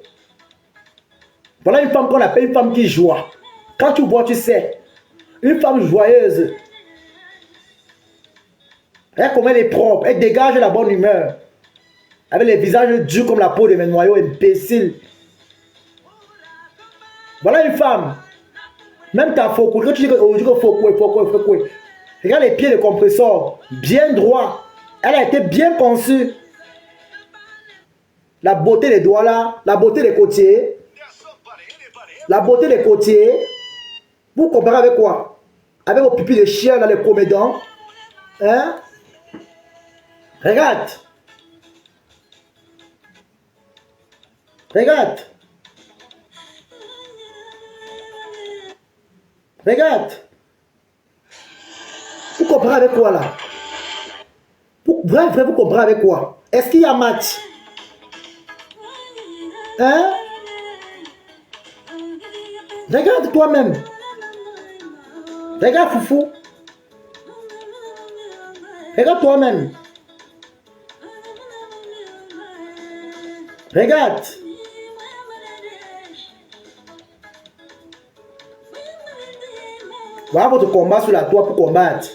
Voilà une femme qu'on appelle une femme qui joue. Quand tu vois, tu sais. Une femme joyeuse. Regarde comment elle est propre. Elle dégage la bonne humeur. Avec les visages durs comme la peau de mes noyaux imbéciles. Voilà une femme. Même ta faux quand tu dis que faux. Regarde les pieds de compresseur, bien droit. Elle a été bien conçue. La beauté des doigts là, la beauté des côtiers. La beauté des côtiers. Vous comparez avec quoi? Avec vos pupilles de chien dans les comédons. Hein? Regarde. Regarde. Regarde. Vous comparez avec quoi là? Vrai, vous comparez avec quoi? Est-ce qu'il y a match? Hein? Regarde toi-même. Regarde Foufou. Regarde toi-même. Regarde. Voilà votre combat sur la toile pour combattre.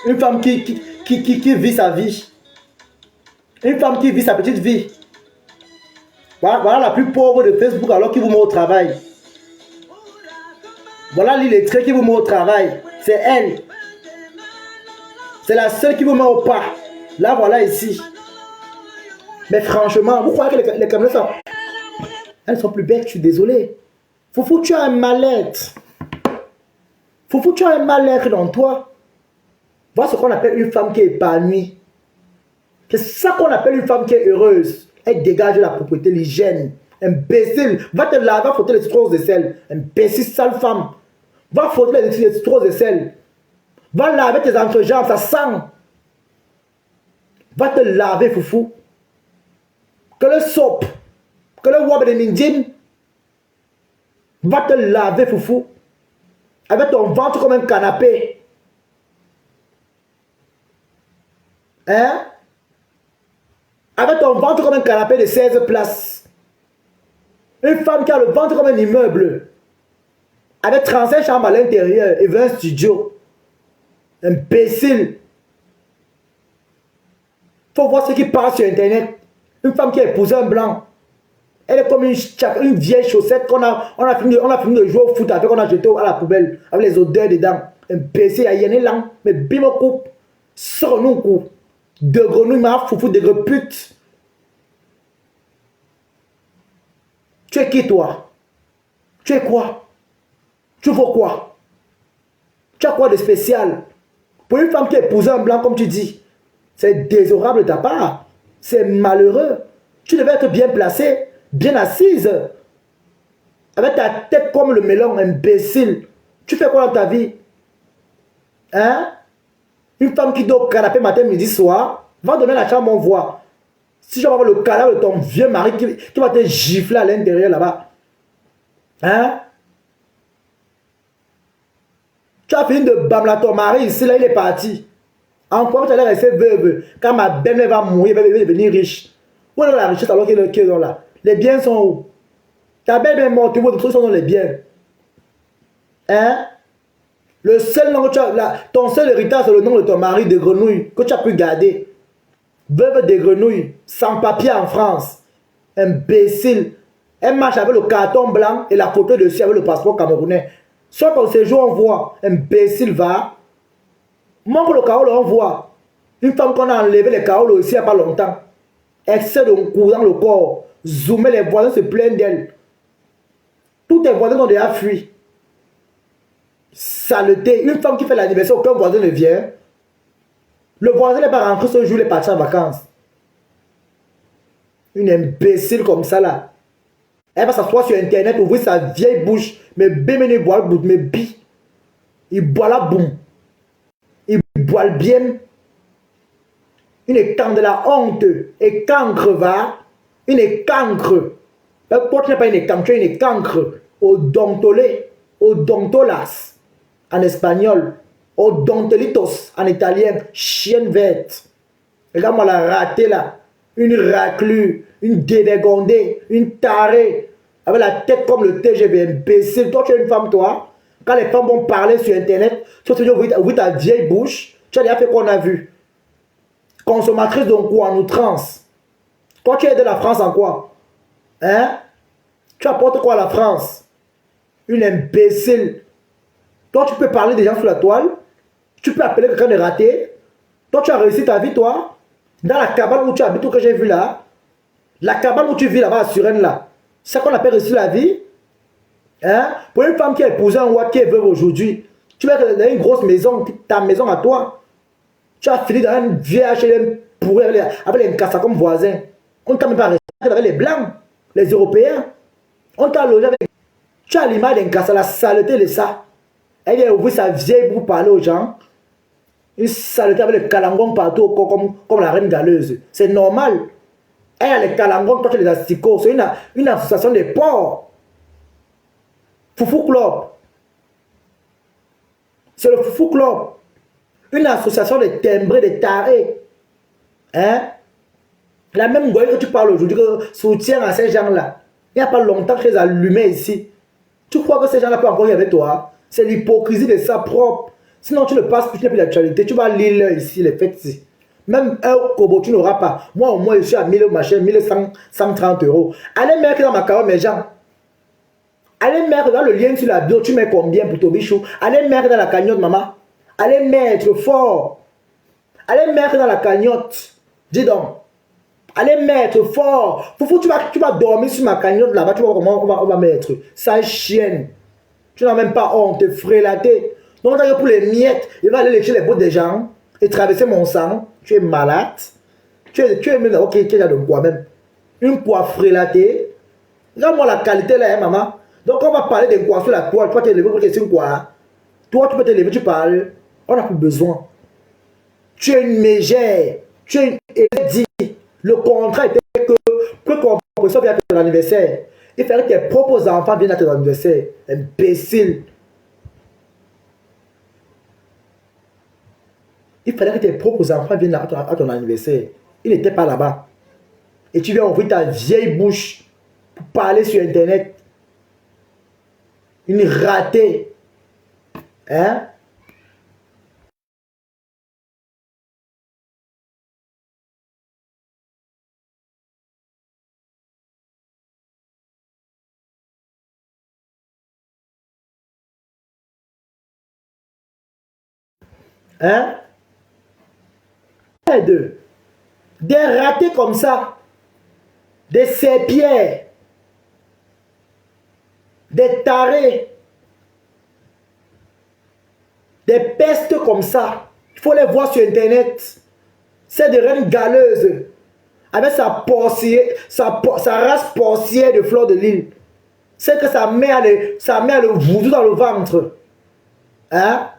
Une femme qui vit sa vie. Une femme qui vit sa petite vie. Voilà la plus pauvre de Facebook alors qu'il vous met au travail. Voilà l'illettrée qui vous met au travail. C'est elle. C'est la seule qui vous met au pas. Là, voilà ici. Mais franchement, vous croyez que les Camerounais sont... Elles sont plus bêtes, je suis désolé. Foufou, tu as un mal-être. Foufou, tu as un mal-être dans toi. Voilà ce qu'on appelle une femme qui est épanouie. C'est ça qu'on appelle une femme qui est heureuse. Elle dégage la propriété, l'hygiène. Imbécile. Va te laver, va frotter les citrons de sel. Imbécile, sale femme. Va frotter les citrons de sel. Va laver tes entrejambes, ça sent. Va te laver, Foufou. Que le soap, que le wab de mindjim. Va te laver, Foufou. Avec ton ventre comme un canapé. Hein? Avec ton ventre comme un canapé de 16 places. Une femme qui a le ventre comme un immeuble. Avec 35 chambres à l'intérieur et 20 studios. Imbécile. Faut voir ce qui passe sur Internet. Une femme qui a épousé un blanc. Elle est comme une vieille chaussette qu'on a fini de jouer au foot avec, on a jeté à la poubelle avec les odeurs dedans. Imbécile, il y a une langue. Mais bim au coupe. Sors-nous un coup. De grenouilles, ma foufou, de gros pute. Tu es qui toi? Tu es quoi? Tu vaux quoi? Tu as quoi de spécial? Pour une femme qui épouse un blanc, comme tu dis, c'est déshonorable de ta part. C'est malheureux. Tu devais être bien placée, bien assise. Avec ta tête comme le melon, imbécile. Tu fais quoi dans ta vie? Hein? Une femme qui dort au canapé matin, midi, soir, va donner la chambre, on voit. Si je vais avoir le cadavre de ton vieux mari qui va te gifler à l'intérieur là-bas. Hein? Tu as fini de bâmler ton mari ici, là, il est parti. Encore, tu allais rester veuve. Quand ma belle va mourir, elle va devenir riche. Où est la richesse alors qu'elle est là? Les biens sont où? Ta belle est morte, vos trucs sont dans les biens. Hein? Le seul nom que tu as, ton seul héritage, c'est le nom de ton mari de grenouille que tu as pu garder. Veuve de grenouille, sans papier en France. Imbécile. Elle marche avec le carton blanc et la photo dessus avec le passeport camerounais. Soit ton séjour, on voit. Imbécile, va. Montre le carreau, on voit. Une femme qu'on a enlevé les carreaux aussi il n'y a pas longtemps. Excès de courant dans le corps. Zoomer, les voisins se plaignent d'elle. Tous tes voisins ont déjà fui. Saleté. Une femme qui fait l'anniversaire, aucun voisin ne vient. Le voisin n'est pas rentré ce jour, il est parti en vacances. Une imbécile comme ça là. Elle va s'asseoir sur internet, ouvrir sa vieille bouche, mais bémene boit le bout, mais bi. Il boit la boum. Il boit le bien. Une étang de la honte. Et cancre va. Une écancre. Pourquoi tu n'es pas une écancre, tu es une écancre. Odontolé. Odontolas. En espagnol. Odontelitos en italien. Chienne verte. Regarde-moi la ratée là. Une raclure. Une dévergondée. Une tarée. Avec la tête comme le TGV. Imbécile. Toi, tu es une femme, toi. Quand les femmes vont parler sur internet, tu vas ouvrir ta vieille bouche. Tu as déjà fait qu'on a vu. Consommatrice de quoi en outrance. Toi, tu es de la France en quoi? Hein? Tu apportes quoi à la France? Une imbécile. Toi, tu peux parler des gens sur la toile. Tu peux appeler quelqu'un de raté. Toi, tu as réussi ta vie, toi. Dans la cabane où tu habites, tout que j'ai vu là. La cabane où tu vis là-bas à Suresnes là. C'est ça qu'on appelle réussir la vie. Hein? Pour une femme qui a épousé un roi, qui est veuve aujourd'hui, tu vas dans une grosse maison, ta maison à toi. Tu as fini dans un vieil HLM pourri avec les Nkassa comme voisin. On ne t'a même pas resté avec les Blancs, les Européens. On t'a logé avec. Tu as l'image d'un Nkassa, la saleté de ça. Elle vient ouvrir sa vieille pour parler aux gens. Une saleté avec les calangons partout comme la reine galeuse. C'est normal. Elle a les calangons, toi tu les asticots. C'est une association des porcs. Foufou Club. C'est le Foufou Club. Une association de timbrés, de tarés. Hein? La même goye que tu parles aujourd'hui, que soutient à ces gens-là. Il n'y a pas longtemps que les allumés ici. Tu crois que ces gens-là peuvent encore y avec toi? C'est l'hypocrisie de ça propre. Sinon, tu ne passes plus, tu n'as plus d'actualité. Tu vas lire ici, les faits ici. Même un kobo, tu n'auras pas. Moi, au moins, je suis à 1000 machin, 1130 euros. Allez mettre dans ma carotte, mes gens. Allez mettre dans le lien sur la bio, tu mets combien pour ton bichou? Allez mettre dans la cagnotte, maman. Allez mettre fort. Allez mettre dans la cagnotte. Dis donc. Allez mettre fort. Foufou, tu vas dormir sur ma cagnotte là-bas. Tu vois comment on va mettre. Sale chienne. Tu n'as même pas honte, frélaté. Donc, pour les miettes, il va aller lécher les bottes des gens et traverser mon sang. Tu es malade. Tu es même ok, tu es de quoi même. Une poire frélatée. Regarde-moi la qualité là, hein, maman. Donc, on va parler d'un quoi sur la toile. Toi, tu es levé pour question quoi. Toi, tu peux te lever, tu parles. On n'a plus besoin. Tu es une mégère. Tu es une dit. Le contrat était que Compression vienne à ton anniversaire. Il fallait que tes propres enfants viennent à ton anniversaire. Imbécile. Il fallait que tes propres enfants viennent à ton anniversaire. Il n'était pas là-bas. Et tu viens ouvrir ta vieille bouche pour parler sur Internet. Une ratée. Hein? Hein? Des ratés comme ça. Des serpillères. Des tarés. Des pestes comme ça. Il faut les voir sur Internet. C'est des reines galeuses. Avec sa race porcière de fleur de lys. C'est que sa mère le voodoo dans le ventre. Hein?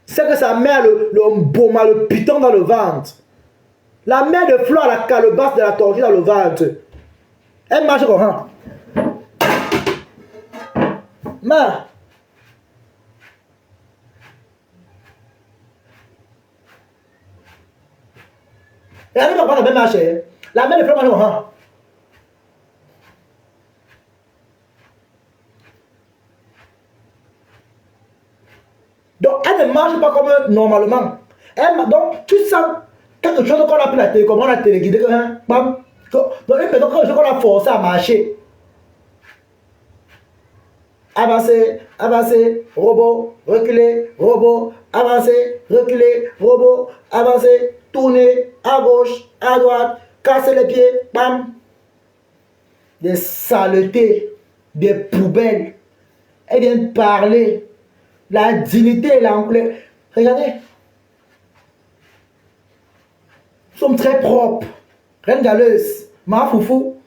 C'est que sa mère le boma, le python dans le ventre. La mère de fleur a la calebasse de la tortue dans le ventre. Elle marche comme ça. Ma. La mère de fleur marche. La mère de fleur marche comme ça. Donc, elle ne marche pas comme normalement. Donc, tu sens quelque chose qu'on a pris la télé, comme on a téléguidé. Hein, bam. Donc, une personne qu'on a forcé à marcher. Avancer, avancer, robot, reculer, robot, avancer, reculer, robot, avancer, tourner, à gauche, à droite, casser les pieds, bam. Des saletés, des poubelles. Elle vient de parler. La dignité, regardez. Nous sommes très propres. Reine galeuse, ma foufou.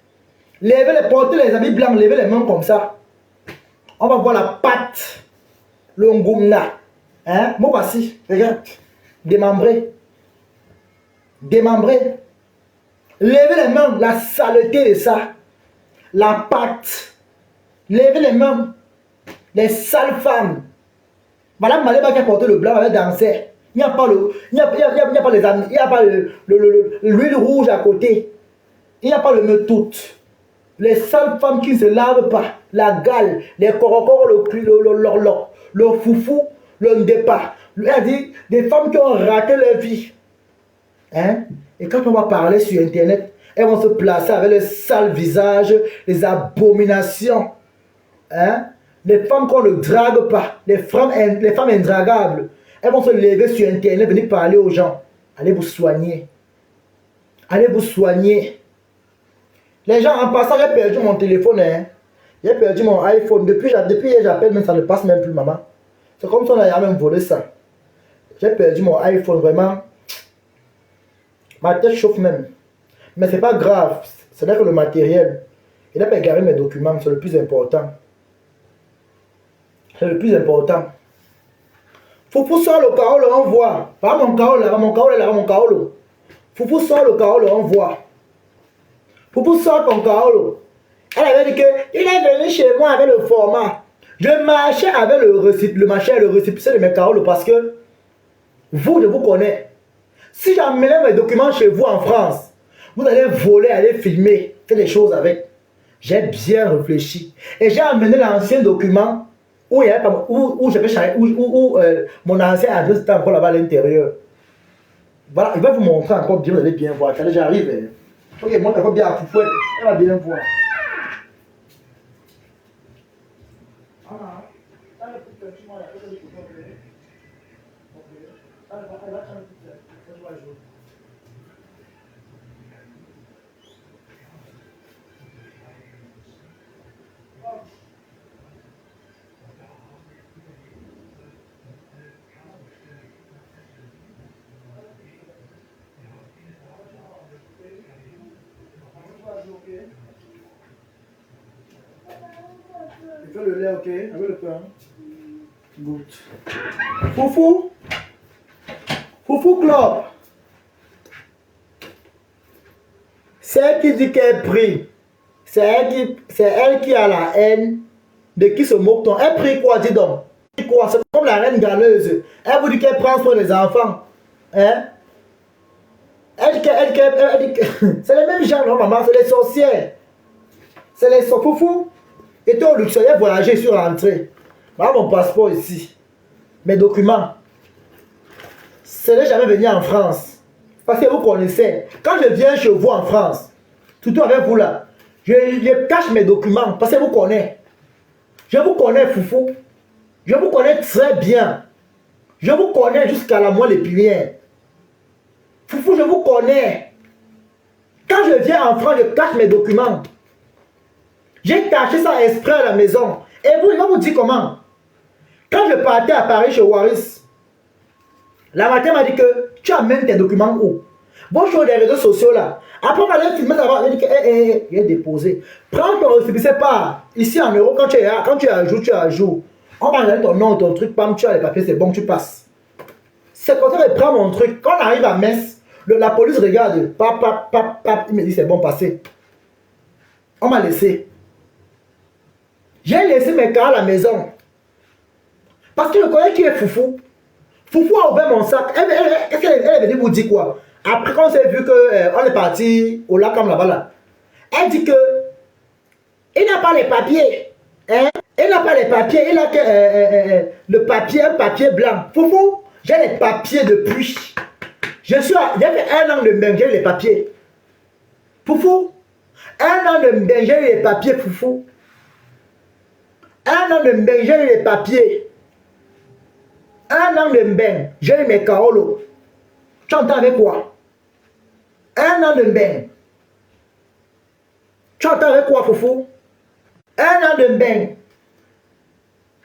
Levez les portez les habits blancs, levez les mains comme ça. On va voir la patte. Le ngoumna. Hein? Moi voici, regarde. Démembré. Démembré. Levez les mains, la saleté de ça. La patte. Levez les mains. Les sales femmes. Madame Maleba qui a porté le blanc avait dansé. Il n'y a pas l'huile rouge à côté. Il n'y a pas le metout. Les sales femmes qui ne se lavent pas. La gale, les corocors, le foufou, le ndépa. Elle a dit des femmes qui ont raté leur vie. Hein? Et quand on va parler sur Internet, elles vont se placer avec le sale visage, les abominations. Hein? Les femmes qu'on ne drague pas, les femmes indragables, elles vont se lever sur Internet, venir parler aux gens. Allez vous soigner. Allez vous soigner. Les gens, en passant, j'ai perdu mon téléphone. Hein. J'ai perdu mon iPhone. Depuis hier, j'appelle, mais ça ne passe même plus, maman. C'est comme si on avait même volé ça. J'ai perdu mon iPhone, vraiment. Ma tête chauffe même. Mais c'est pas grave. Ce n'est que le matériel. Il n'a pas égaré mes documents, c'est le plus important. C'est le plus important. Foufou sort le carreau, le renvoie. Pas mon carreau là, mon carreau là, mon carreau. Foufou sort le carreau, le renvoie. Foufou sort ton carreau. Elle avait dit que il est venu chez moi avec le format. Je marchais avec le récépissé de mes carreaux parce que vous, je vous connais. Si j'amenais mes documents chez vous en France, vous allez voler, aller filmer, faire des choses avec. J'ai bien réfléchi. Et j'ai amené l'ancien document où, mon ancien adresse était encore là-bas à l'intérieur. Voilà, il va vous montrer encore bien, vous allez bien voir. Quand j'arrive, ok, moi encore bien à Foufouette, elle va bien voir. Tu fais le lait, ok? Avec le pain. Good. Foufou. Foufou Club. C'est elle qui dit qu'elle prie. C'est elle qui a la haine de qui se moque-t-on. Elle prie quoi, dis donc? Elle prie quoi? C'est comme la reine galeuse. Elle vous dit qu'elle prend soin des enfants. Hein? Elle dit que c'est les mêmes gens, non, maman? C'est les sorcières. C'est les sorcières. Foufou. Et toi, au Luxembourg, voyager sur l'entrée. Voilà mon passeport ici. Mes documents. Ce n'est jamais venu en France. Parce que vous connaissez. Quand je viens chez vous en France, surtout avec vous là, je cache mes documents. Parce que vous connaissez. Je vous connais, Foufou. Je vous connais très bien. Je vous connais jusqu'à la moelle épinière. Foufou, je vous connais. Quand je viens en France, je cache mes documents. J'ai caché ça exprès à la maison. Et vous, il va vous dire comment. Quand je partais à Paris chez Waris, la matin m'a dit que tu amènes tes documents où? Bon, je suis des réseaux sociaux là. Après, on allait filmer ça. Il dit que, il est déposé. Prends ton récépissé pas. Ici en euros, quand tu es à jour, tu es à jour. On va donner ton nom, ton truc, pam, tu as les papiers, c'est bon, tu passes. C'est comme ça que je prends mon truc. Quand on arrive à Metz, la police regarde. Pap, il me dit c'est bon, passé. On m'a laissé. J'ai laissé mes cartes à la maison. Parce que je connais qui est Foufou. Foufou a ouvert mon sac. Elle est venue vous dire quoi? Après qu'on s'est vu qu'on est parti au lac comme là-bas là. Elle dit que il n'a pas les papiers. Hein? Il n'a pas les papiers. Il a que le papier, un papier blanc. Foufou, j'ai les papiers depuis. J'ai fait 1 an de bain, j'ai les papiers. Foufou, 1 an de bain, j'ai les papiers, Foufou. 1 an de bain, j'ai les papiers. 1 an de bain, j'ai mes caolos. Tu entends avec quoi? 1 an de bain. Tu entends avec quoi, Foufou? 1 an de bain.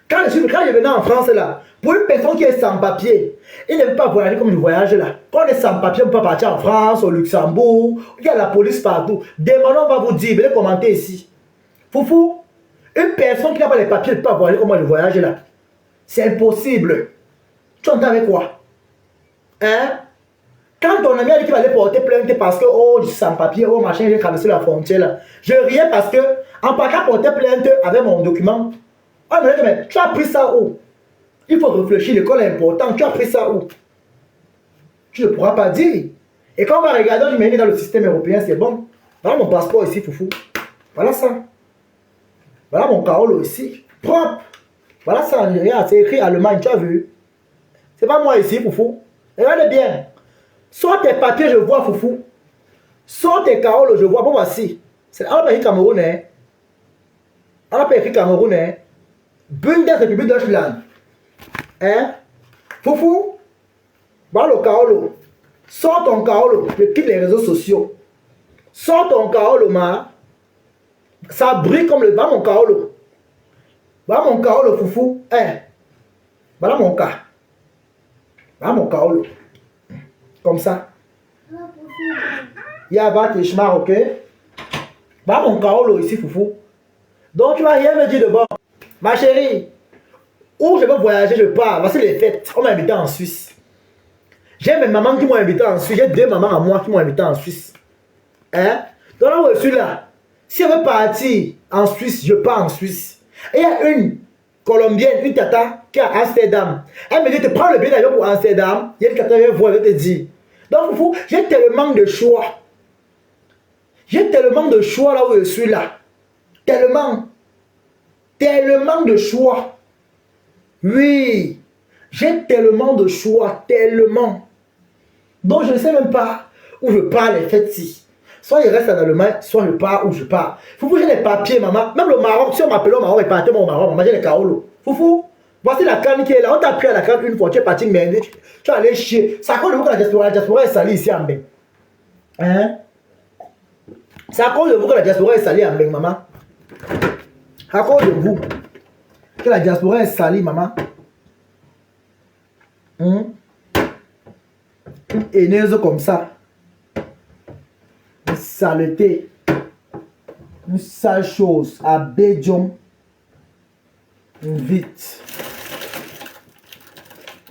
Quand je venais en France là, pour une personne qui est sans papier, il ne veut pas voyager comme je voyage là. Quand on est sans papier, on ne peut pas partir en France, au Luxembourg, il y a la police partout. Demandons, on va vous dire, venez commenter ici. Foufou, une personne qui n'a pas les papiers ne peut pas voyager comme moi je voyage là. C'est impossible. Tu entends avec quoi? Hein? Quand ton ami a dit qu'il va aller porter plainte parce que, oh, je suis sans papier, oh, machin, j'ai traversé la frontière là. Je riais parce que, en partant porter plainte avec mon document, oh, mais tu as pris ça où? Il faut réfléchir, l'école est importante, tu as pris ça où? Tu ne pourras pas dire. Et quand on va regarder, je me dis dans le système européen, c'est bon. Voilà mon passeport ici, Foufou. Voilà ça. Voilà mon carolo ici. Propre. Voilà ça, c'est écrit Allemagne, tu as vu? C'est pas moi ici, Foufou. Regardez bien. Sors tes papiers, je vois, Foufou. Sors tes carolos, je vois. Bon, voici. On n'a pas écrit Cameroun, hein. On n'a pas écrit Cameroun, hein. Bundesrepublik Deutschland. Hein? Foufou, va le Kaolo. Sors ton Kaolo, je quitte les réseaux sociaux. Sors ton Kaolo, ma. Ça brille comme le... Va mon Kaolo. Va mon Kaolo, Foufou. Hein? Voilà mon cas. Va mon Kaolo. Comme ça. Il y a va tes chemins, ok? Va mon Kaolo ici, Foufou. Donc tu vas rien me dire de bon. Ma chérie, où je veux voyager, je pars. Voici les fêtes. On m'a invité en Suisse. J'ai mes mamans qui m'ont invité en Suisse. J'ai 2 mamans à moi qui m'ont invité en Suisse. Hein? Donc là où je suis là, si je veux partir en Suisse, je pars en Suisse. Et il y a une Colombienne, une tata qui est à Amsterdam. Elle me dit, tu prends le billet d'avion pour Amsterdam. Il y a une tata qui vient voir, elle te dit. Donc, Foufou, j'ai tellement de choix. J'ai tellement de choix là où je suis là. Tellement. Tellement de choix. Oui. J'ai tellement de choix. Tellement. Donc, je ne sais même pas où je pars les fêtes-ci. Soit je reste en Allemagne, soit je pars où je pars. Foufou, j'ai les papiers, maman. Même le Maroc, si on m'appelle au Maroc et partez au Maroc, maman, j'ai les Kaolo. Foufou, voici la canne qui est là. On t'a pris à la canne une fois, tu es parti merder. Tu es allé chier. C'est à cause de vous que la diaspora est salie ici en Beng. Hein? C'est à cause de vous que la diaspora est salie en Beng, maman. À cause de vous que la diaspora est salie, maman. Une haineuse comme ça. Une saleté. Une sale chose. À Bédium. Vite.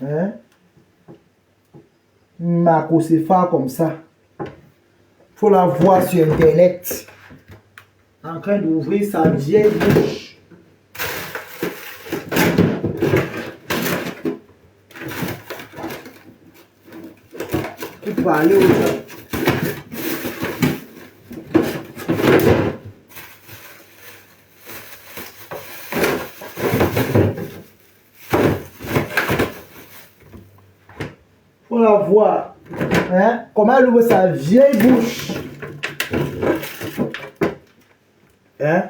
Hein? Macocéphale comme ça. Faut la voir sur internet. En train d'ouvrir sa vieille bouche. Pour parler aux gens. Faut la voir. Hein? Comment elle ouvre sa vieille bouche. Hein?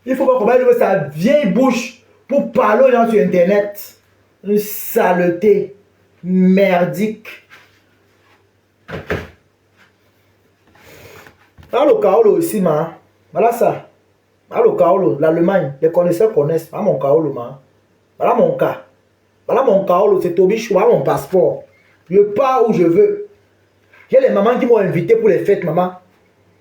Il faut voir comment elle ouvre sa vieille bouche pour parler aux gens sur internet. Une saleté merdique. Voilà le Kaolo aussi, ma. Voilà ça. Voilà le Kaolo, l'Allemagne. Les connaisseurs connaissent. Voilà mon Kaolo, ma. Voilà mon cas. Voilà mon Kaolo, c'est Tobichou. Voilà mon passeport. Je pars où je veux. J'ai les mamans qui m'ont invité pour les fêtes, maman.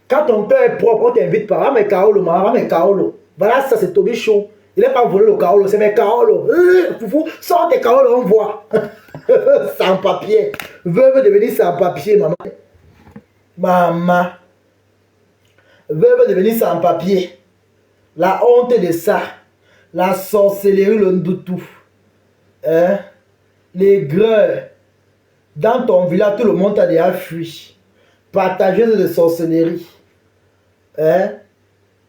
Quand ton cœur est propre, on t'invite pas. Voilà mes Kaolo, maman. Voilà mes Kaolo. Voilà ça, c'est Tobichou. Il n'est pas volé le Kaolo, c'est mes Kaolo. Foufou, sors tes Kaolo, on voit. Sans papier. Veuve devenir sans papier, maman. Maman. Veuve devenir sans papier. La honte de ça. La sorcellerie, le ndoutou. Hein? Les greurs. Dans ton village, tout le monde a déjà fui. Partageuse de sorcellerie. Hein?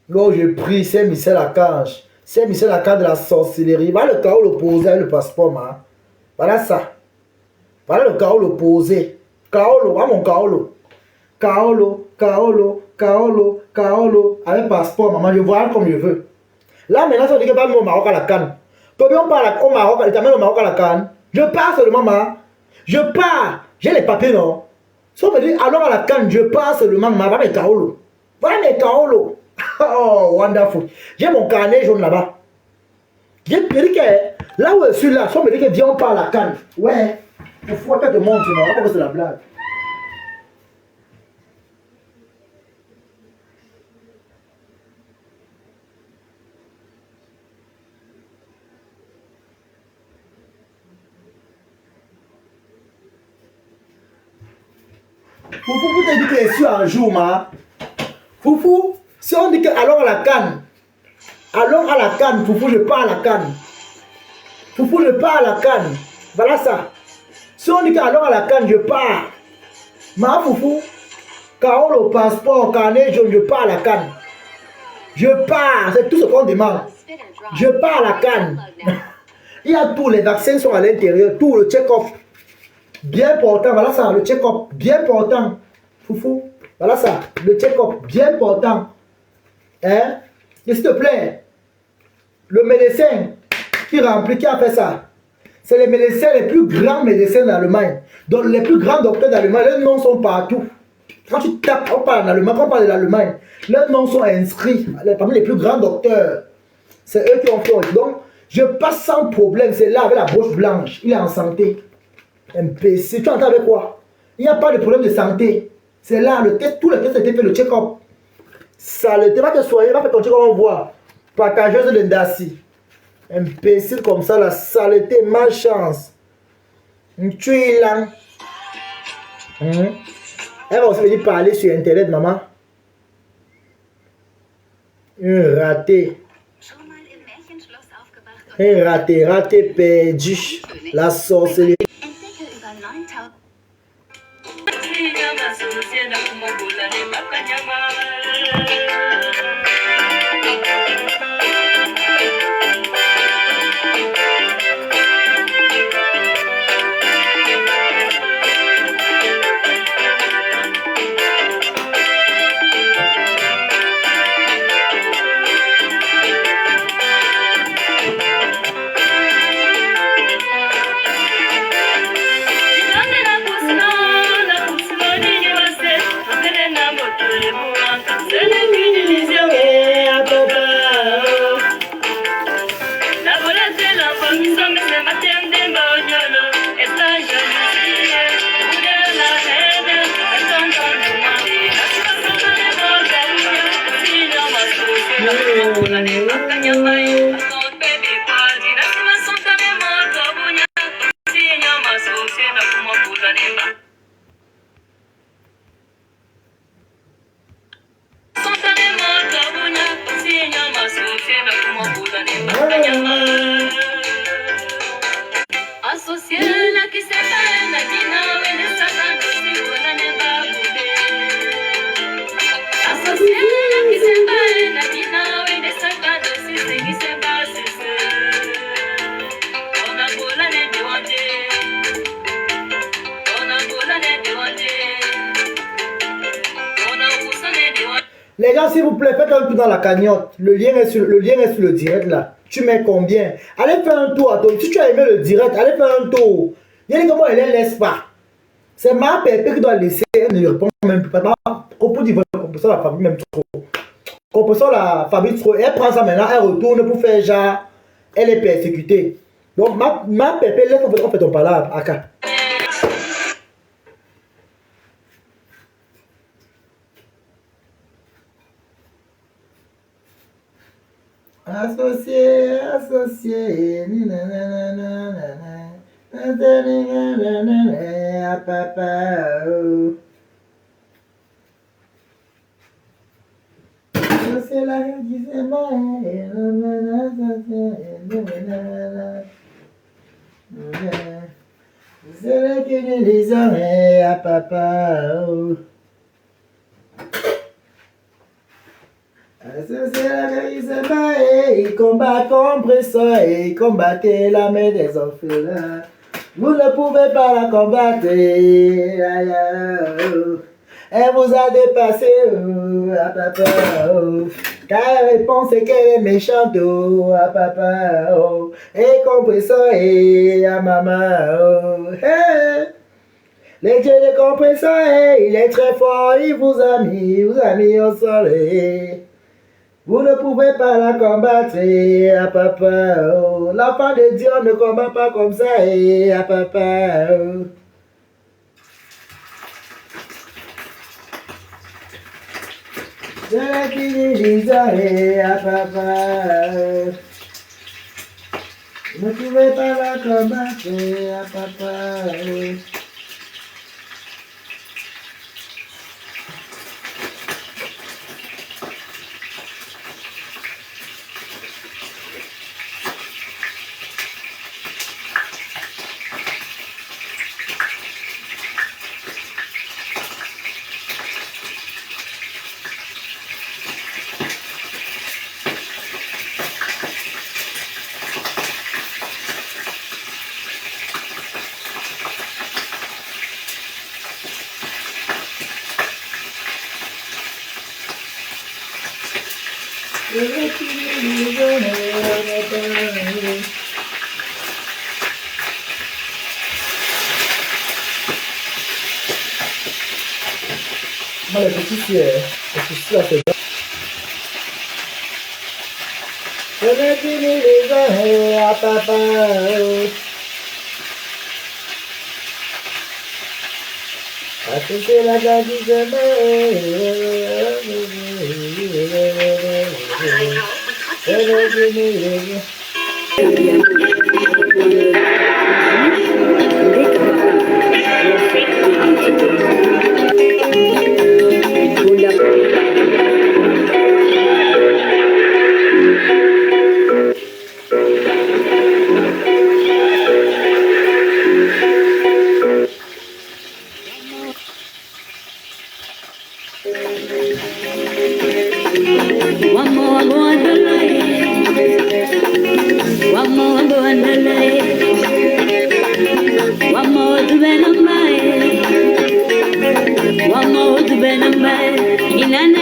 Là, je prie, c'est Michel Archange. C'est Michel Archange de la sorcellerie. Voilà le Kaolo opposé avec le passeport, ma. Voilà ça. Voilà le Kaolo opposé. Kaolo, voilà mon Kaolo. Kaolo, Kaolo, Kaolo, Kaolo. Avec passeport, maman, je vois comme je veux. Là, maintenant, ça veut dire que je vais au Maroc à la Cannes. Quand on parle au Maroc, il t'amène au Maroc à la Cannes. Je pars seulement, maman. Je pars. J'ai les papiers, non? Si on me dit, alors à la Cannes, je pars seulement, maman. Voilà mes Kaolo. Voilà mes Kaolo. Oh, wonderful. J'ai mon carnet jaune là-bas. J'ai dit que là où je suis là, si on me dit que viens, on part à la Cannes. Ouais. Il faut que je te montre, non? Pourquoi c'est la blague? Foufou, vous te dites que je suis un jour, ma. Foufou, si on dit que alors à la Cannes, alors à la Cannes, Foufou, je pars à la Cannes. Foufou, je pars à la Cannes. Voilà ça. Si on dit que alors à la Cannes, je pars. Ma Foufou, Kaolo, passeport, carnet jaune, je pars à la Cannes. Je pars, c'est tout ce qu'on demande. Je pars à la Cannes. Il y a tous les vaccins sont à l'intérieur, tout le check-off. Bien portant, voilà ça, le check-up, bien portant. Foufou, voilà ça, le check-up, bien portant. Hein? Et s'il te plaît, Le médecin qui remplit, qui a fait ça, c'est les médecins, les plus grands médecins d'Allemagne. Donc les plus grands docteurs d'Allemagne, leurs noms sont partout. Quand tu tapes, on parle en allemand, quand on parle de l'Allemagne, leurs noms sont inscrits parmi les plus grands docteurs. C'est eux qui ont fait. Donc, je passe sans problème. C'est là avec la bouche blanche. Il est en santé. MPC, tu entends avec quoi? Il n'y a pas de problème de santé. C'est là, le test, tout le test a été fait, le check-up. Saleté, va te soigner, va faire ton check-up, on voit. Partageuse de Ndassi. Imbécile comme ça, la saleté, malchance. Tu es là. Elle va aussi venir parler sur Internet, maman. Un raté. Un raté, raté perdu. La sorcellerie. Les gens, s'il vous plaît, faites un tour dans la cagnotte. Le lien est sur le direct là. Tu mets combien? Allez faire un tour à toi. Si tu as aimé le direct, allez faire un tour. Il y a comment elle ne laisse pas. C'est ma pépé qui doit laisser. Elle ne lui répond même pas. On peut dire qu'on ça la famille même trop. On peut ça la famille trop. Elle prend ça maintenant, elle retourne pour faire genre. Elle est persécutée. Donc ma pépé, laisse on fait ton palabre. Aka. Associé, associé, papa. C'est la qui c'est c'est la qui nous disait à papa. C'est la qui c'est il combat contre ça et combattez la main des orphelins. Vous ne pouvez pas la combattre. Elle vous a dépassé, à papa, car elle pense qu'elle est méchante, à papa, et compris ça, et à maman, hey. Les dieux de compris ça, il est très fort, il vous a mis au soleil. Vous ne pouvez pas la combattre, à papa, l'enfant de Dieu ne combat pas comme ça, à papa. Je l'ai fini désolé à papa. Ne pouvez pas la combattre à papa. Moi, les petits, c'est là, c'est je vais finir les oreilles à papa. Parce que c'est la gare du One more going to lay. One more going to lay. One more to be on my. One more to be on my.